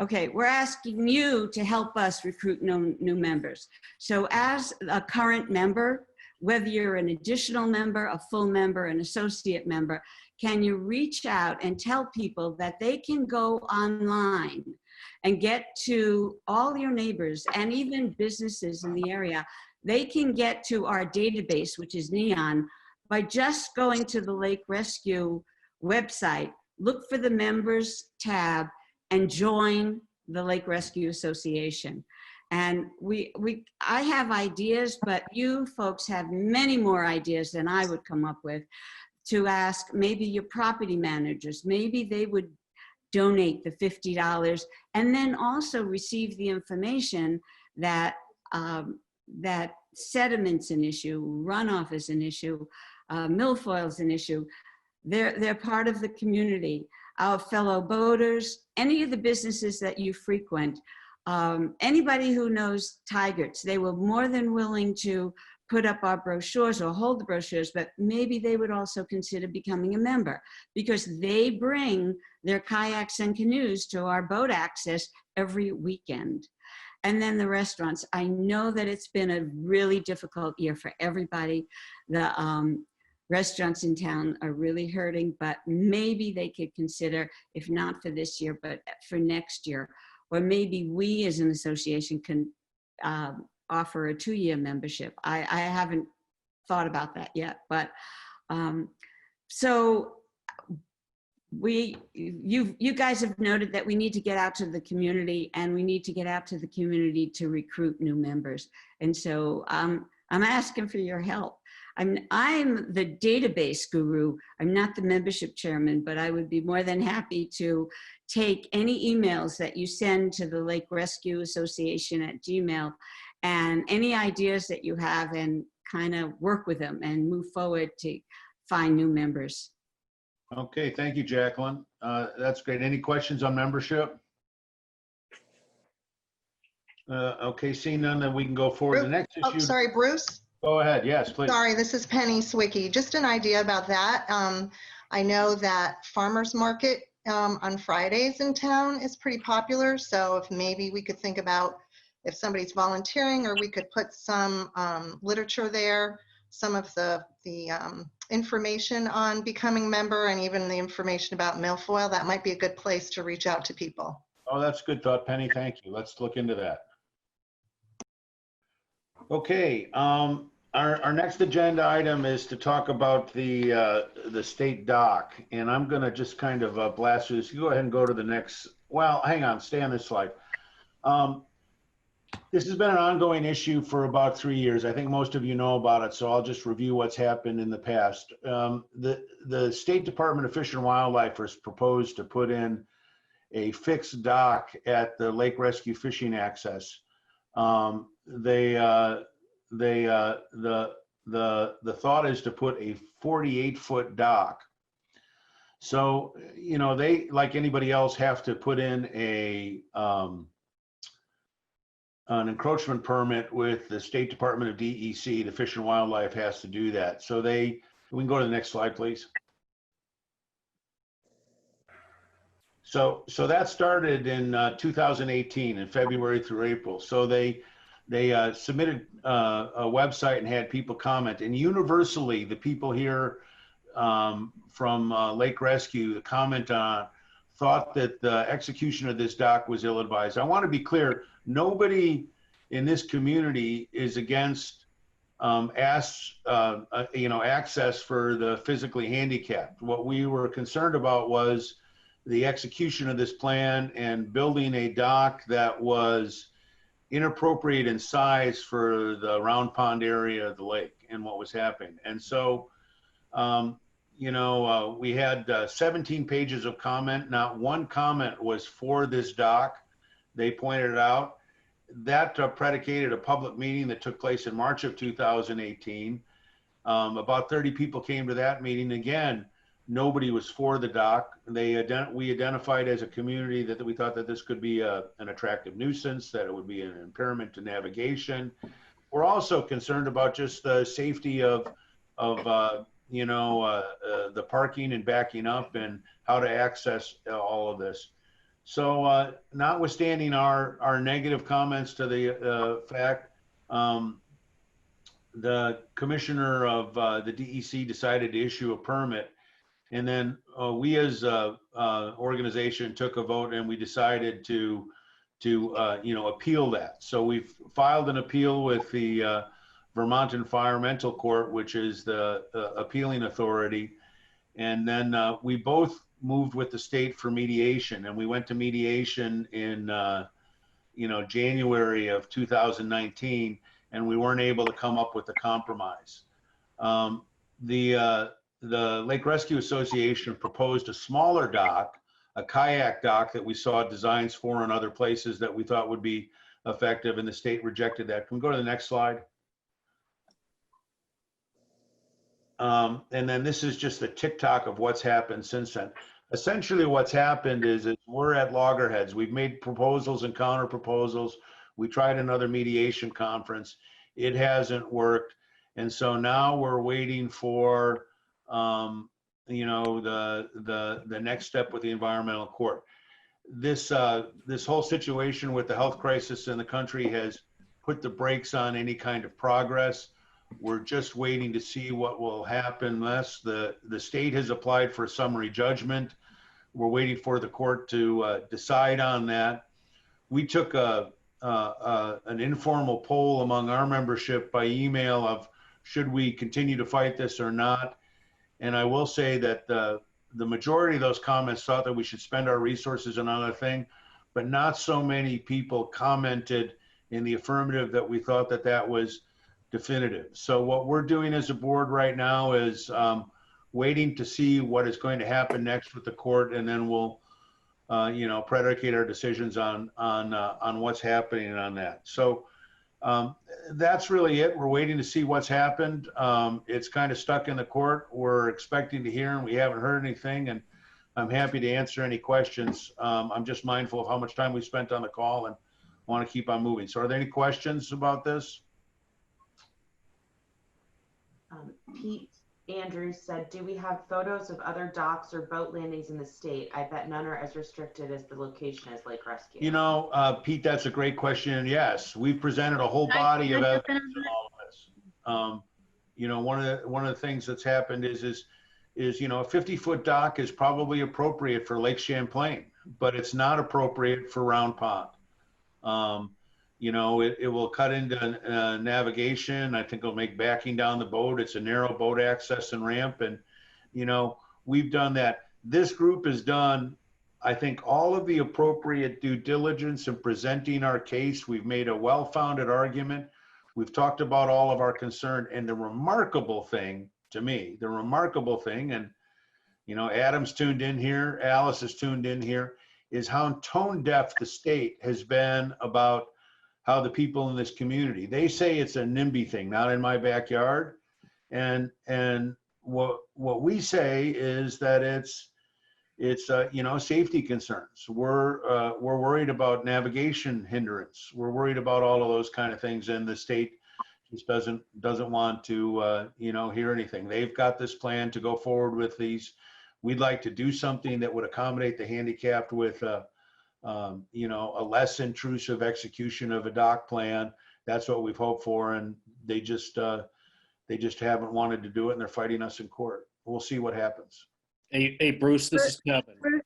Okay, we're asking you to help us recruit new members. So as a current member, whether you're an additional member, a full member, an associate member, can you reach out and tell people that they can go online and get to all your neighbors and even businesses in the area? They can get to our database, which is Neon, by just going to the Lake Rescue website, look for the members tab, and join the Lake Rescue Association. And I have ideas, but you folks have many more ideas than I would come up with, to ask maybe your property managers, maybe they would donate the $50 and then also receive the information that that sediment's an issue, runoff is an issue, milfoil's an issue. They're part of the community. Our fellow boaters, any of the businesses that you frequent, anybody who knows Tigers, they were more than willing to put up our brochures or hold the brochures, but maybe they would also consider becoming a member, because they bring their kayaks and canoes to our boat access every weekend. And then the restaurants. I know that it's been a really difficult year for everybody. The restaurants in town are really hurting, but maybe they could consider, if not for this year, but for next year, or maybe we as an association can offer a 2-year membership. I haven't thought about that yet, but so you guys have noted that we need to get out to the community, and we need to get out to the community to recruit new members. And so I'm asking for your help. I'm the database guru. I'm not the membership chairman, but I would be more than happy to take any emails that you send to the Lake Rescue Association at Gmail, and any ideas that you have, and kind of work with them and move forward to find new members. Okay, thank you, Jacqueline. That's great. Any questions on membership? Okay, seeing none, then we can go forward. The next issue. Oh, sorry, Bruce. Go ahead. Yes, please. Sorry, this is Penny Swicky. Just an idea about that. I know that farmers market on Fridays in town is pretty popular. So if maybe we could think about if somebody's volunteering, or we could put some literature there, some of the information on becoming a member, and even the information about milfoil, that might be a good place to reach out to people. Oh, that's a good thought, Penny. Thank you. Let's look into that. Okay, our next agenda item is to talk about the state dock, and I'm going to just kind of blast through this. You go ahead and go to the next. Well, hang on, stay on this slide. This has been an ongoing issue for about 3 years. I think most of you know about it, so I'll just review what's happened in the past. The State Department of Fish and Wildlife has proposed to put in a fixed dock at the Lake Rescue fishing access. The thought is to put a 48-foot dock. So, you know, they, like anybody else, have to put in an encroachment permit with the State Department of DEC. The Fish and Wildlife has to do that. So we can go to the next slide, please. So that started in 2018, in February through April. So they submitted a website and had people comment, and universally the people here from Lake Rescue, the comment thought that the execution of this dock was ill-advised. I want to be clear, nobody in this community is against access for the physically handicapped. What we were concerned about was the execution of this plan and building a dock that was inappropriate in size for the round pond area of the lake and what was happening. And so, we had 17 pages of comment. Not one comment was for this dock. They pointed it out. That predicated a public meeting that took place in March of 2018. About 30 people came to that meeting. Again, nobody was for the dock. We identified as a community that we thought that this could be an attractive nuisance, that it would be an impairment to navigation. We're also concerned about just the safety of the parking and backing up and how to access all of this. So notwithstanding our negative comments to the fact, the commissioner of the DEC decided to issue a permit. And then we as a organization took a vote, and we decided to appeal that. So we've filed an appeal with the Vermont Environmental Court, which is the appealing authority. And then we both moved with the state for mediation, and we went to mediation in January of 2019, and we weren't able to come up with a compromise. The Lake Rescue Association proposed a smaller dock, a kayak dock that we saw designs for in other places that we thought would be effective, and the state rejected that. Can we go to the next slide? And then this is just a tick-tock of what's happened since then. Essentially what's happened is we're at loggerheads. We've made proposals and counter proposals. We tried another mediation conference. It hasn't worked. And so now we're waiting for, the next step with the environmental court. This whole situation with the health crisis in the country has put the brakes on any kind of progress. We're just waiting to see what will happen unless the state has applied for a summary judgment. We're waiting for the court to decide on that. We took an informal poll among our membership by email of should we continue to fight this or not. And I will say that the majority of those comments thought that we should spend our resources on another thing, but not so many people commented in the affirmative that we thought that that was definitive. So what we're doing as a board right now is waiting to see what is going to happen next with the court, and then we'll predicate our decisions on what's happening on that. So that's really it. We're waiting to see what's happened. It's kind of stuck in the court. We're expecting to hear, and we haven't heard anything, and I'm happy to answer any questions. I'm just mindful of how much time we spent on the call and want to keep on moving. So are there any questions about this? Pete Andrews said, do we have photos of other docks or boat landings in the state? I bet none are as restricted as the location as Lake Rescue. Pete, that's a great question. And yes, we've presented a whole body of evidence on all of this. One of the things that's happened is a 50-foot dock is probably appropriate for Lake Champlain, but it's not appropriate for Round Pond. It will cut into navigation. I think it'll make backing down the boat. It's a narrow boat access and ramp. And, we've done that. This group has done, I think, all of the appropriate due diligence in presenting our case. We've made a well-founded argument. We've talked about all of our concern. And the remarkable thing to me, and, Adam's tuned in here, Alice is tuned in here, is how tone deaf the state has been about how the people in this community, they say it's a NIMBY thing, not in my backyard. And what we say is that it's safety concerns. We're worried about navigation hindrance. We're worried about all of those kind of things. And the state just doesn't want to, hear anything. They've got this plan to go forward with these. We'd like to do something that would accommodate the handicapped with, a less intrusive execution of a dock plan. That's what we've hoped for, and they just haven't wanted to do it, and they're fighting us in court. We'll see what happens. Hey, Bruce, this is Kevin.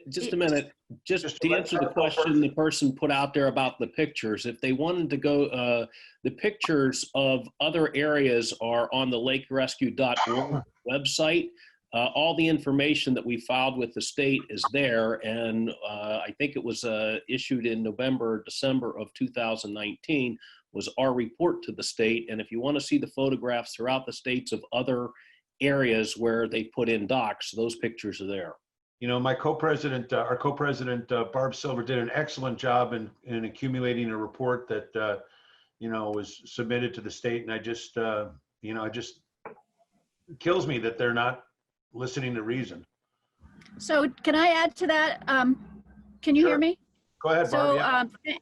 Just a minute. Just to answer the question the person put out there about the pictures, if they wanted to go, the pictures of other areas are on the lakerescue.org website. All the information that we filed with the state is there, and I think it was issued in November, December of 2019 was our report to the state. And if you want to see the photographs throughout the states of other areas where they put in docks, those pictures are there. My co-president, our co-president, Barb Silver, did an excellent job in accumulating a report that, was submitted to the state. And it just kills me that they're not listening to reason. So can I add to that? Can you hear me? Go ahead, Barb. So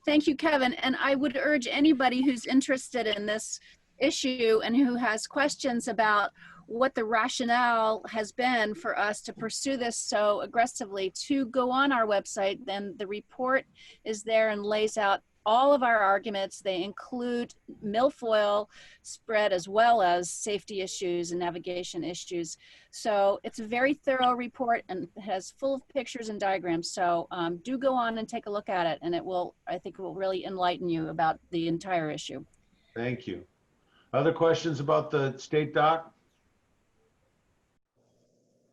thank you, Kevin. And I would urge anybody who's interested in this issue and who has questions about what the rationale has been for us to pursue this so aggressively to go on our website. Then the report is there and lays out all of our arguments. They include milfoil spread as well as safety issues and navigation issues. So it's a very thorough report and has full of pictures and diagrams. So do go on and take a look at it, and I think it will really enlighten you about the entire issue. Thank you. Other questions about the state dock?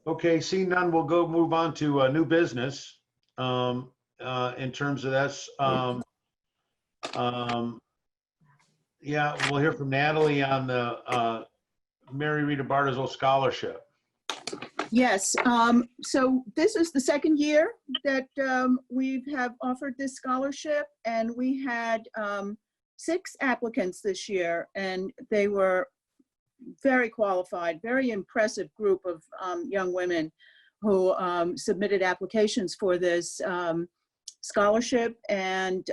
Okay, seeing none, we'll move on to new business. In terms of this, Yeah, we'll hear from Natalie on the Mary Rita Bartelsol Scholarship. Yes, so this is the second year that we have offered this scholarship, and we had 6 applicants this year, and they were very qualified, very impressive group of young women who submitted applications for this scholarship, and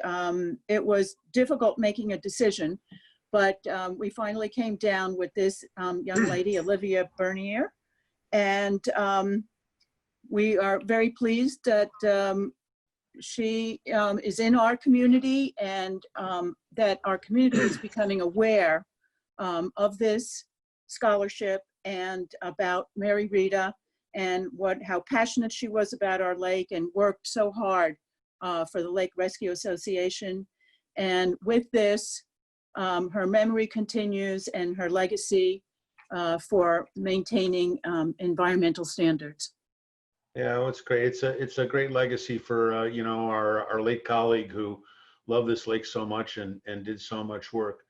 it was difficult making a decision, but we finally came down with this young lady, Olivia Bernier. And we are very pleased that she is in our community, and that our community is becoming aware of this scholarship and about Mary Rita, and how passionate she was about our lake and worked so hard for the Lake Rescue Association. And with this, her memory continues and her legacy for maintaining environmental standards. Yeah, well, it's great. It's a great legacy for you know, our lake colleague who loved this lake so much and did so much work.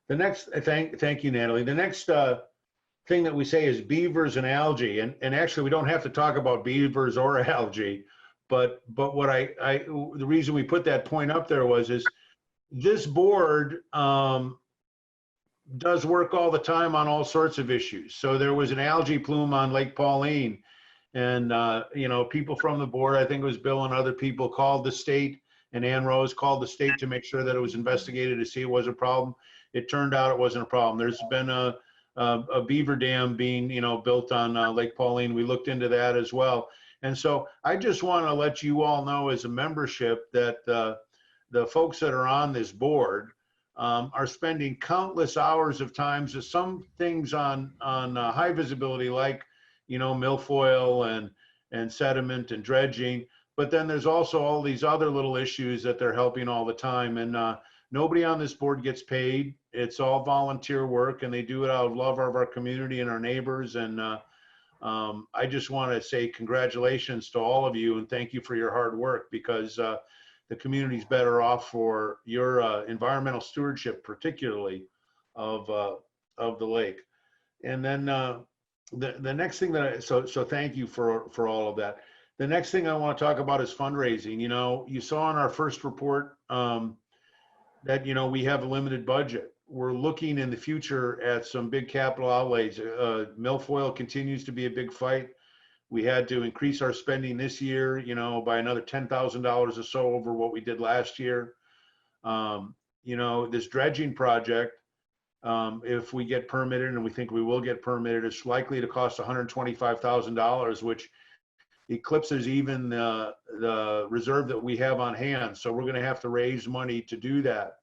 The next, thank you, Natalie. The next thing that we say is beavers and algae, and actually we don't have to talk about beavers or algae, but what the reason we put that point up there is this board does work all the time on all sorts of issues. So there was an algae plume on Lake Pauline, and you know, people from the board, I think it was Bill and other people, called the state, and Ann Rose called the state to make sure that it was investigated to see it was a problem. It turned out it wasn't a problem. There's been a beaver dam being, you know, built on Lake Pauline. We looked into that as well. And so I just want to let you all know as a membership that the folks that are on this board are spending countless hours of times to some things on high visibility, like, you know, milfoil and sediment and dredging. But then there's also all these other little issues that they're helping all the time. And nobody on this board gets paid. It's all volunteer work, and they do it out of love of our community and our neighbors. And I just want to say congratulations to all of you and thank you for your hard work, because the community's better off for your environmental stewardship, particularly of the lake. And then the next thing that so thank you for all of that. The next thing I want to talk about is fundraising. You know, you saw in our first report that, you know, we have a limited budget. We're looking in the future at some big capital outlays. Milfoil continues to be a big fight. We had to increase our spending this year, you know, by another $10,000 or so over what we did last year. You know, this dredging project, if we get permitted, and we think we will get permitted, it's likely to cost $125,000, which eclipses even the reserve that we have on hand. So we're going to have to raise money to do that.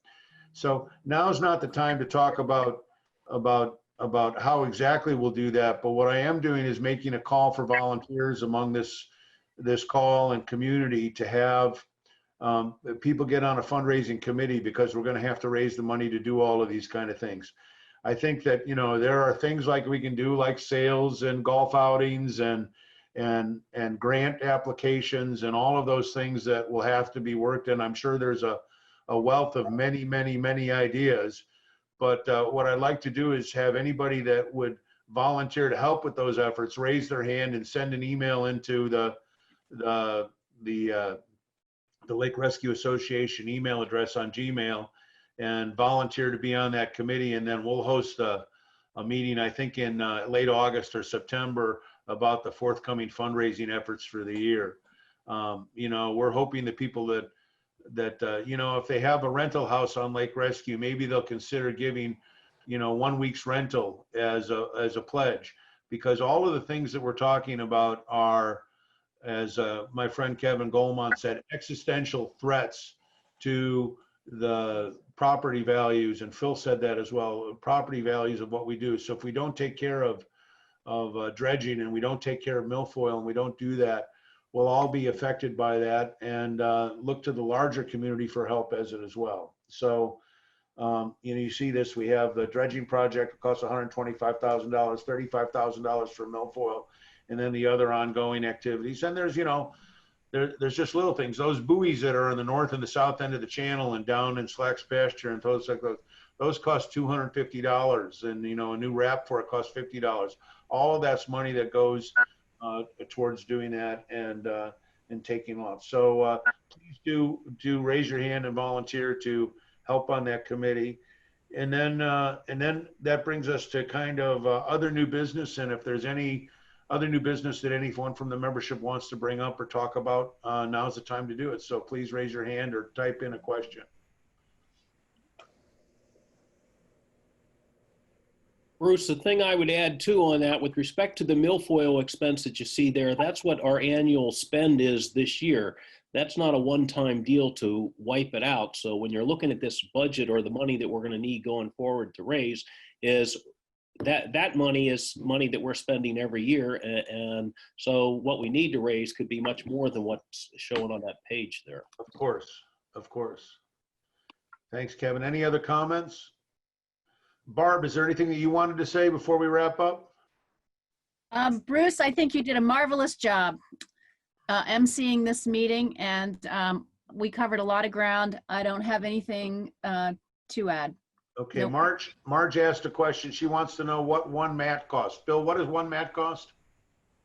So now's not the time to talk about how exactly we'll do that. But what I am doing is making a call for volunteers among this call and community to have people get on a fundraising committee, because we're going to have to raise the money to do all of these kind of things. I think that, you know, there are things like we can do, like sales and golf outings and grant applications and all of those things that will have to be worked in. I'm sure there's a wealth of many ideas. But what I'd like to do is have anybody that would volunteer to help with those efforts raise their hand and send an email into the Lake Rescue Association email address on Gmail, and volunteer to be on that committee. And then we'll host a meeting, I think in late August or September, about the forthcoming fundraising efforts for the year. You know, we're hoping that people that you know, if they have a rental house on Lake Rescue, maybe they'll consider giving, you know, 1 week's rental as a pledge, because all of the things that we're talking about are, as my friend Kevin Goldman said, existential threats to the property values, and Phil said that as well, property values of what we do. So if we don't take care of dredging, and we don't take care of milfoil, and we don't do that, we'll all be affected by that, and look to the larger community for help as well. So, you know, you see this, we have the dredging project, it costs $125,000, $35,000 for milfoil, and then the other ongoing activities. And there's, you know, there's just little things. Those buoys that are on the north and the south end of the channel and down in Slack's pasture and those like those cost $250, and a new wrap for it costs $50. All of that's money that goes towards doing that and taking off. So please do raise your hand and volunteer to help on that committee. And then that brings us to kind of other new business. And if there's any other new business that anyone from the membership wants to bring up or talk about, now's the time to do it. So please raise your hand or type in a question. Bruce, the thing I would add too on that, with respect to the milfoil expense that you see there, that's what our annual spend is this year. That's not a one-time deal to wipe it out. So when you're looking at this budget or the money that we're going to need going forward to raise, is that money is money that we're spending every year. And so what we need to raise could be much more than what's shown on that page there. Of course, of course. Thanks, Kevin. Any other comments? Barb, is there anything that you wanted to say before we wrap up? Bruce, I think you did a marvelous job emceeing this meeting, and we covered a lot of ground. I don't have anything to add. Okay, Nope. Marge asked a question. She wants to know what one mat costs. Bill, what does one mat cost?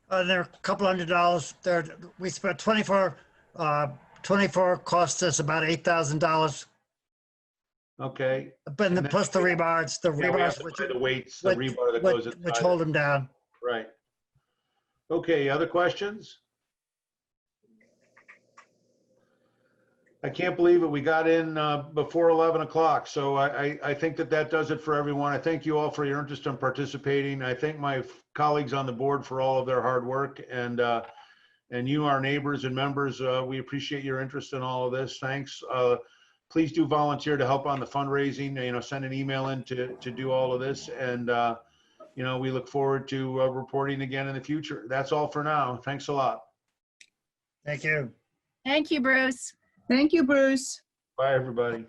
They're a couple $100. We spent 24 cost us about $8,000. Okay. But then plus the rebars, we have to buy the weights, the rebar that goes inside which hold them down. Right. Okay, other questions? I can't believe it. We got in before 11 o'clock. So I think that does it for everyone. I thank you all for your interest in participating. I thank my colleagues on the board for all of their hard work. And you, our neighbors and members, we appreciate your interest in all of this. Thanks. Please do volunteer to help on the fundraising, send an email in to do all of this. And, we look forward to reporting again in the future. That's all for now. Thanks a lot. Thank you. Thank you, Bruce. Thank you, Bruce. Bye, everybody.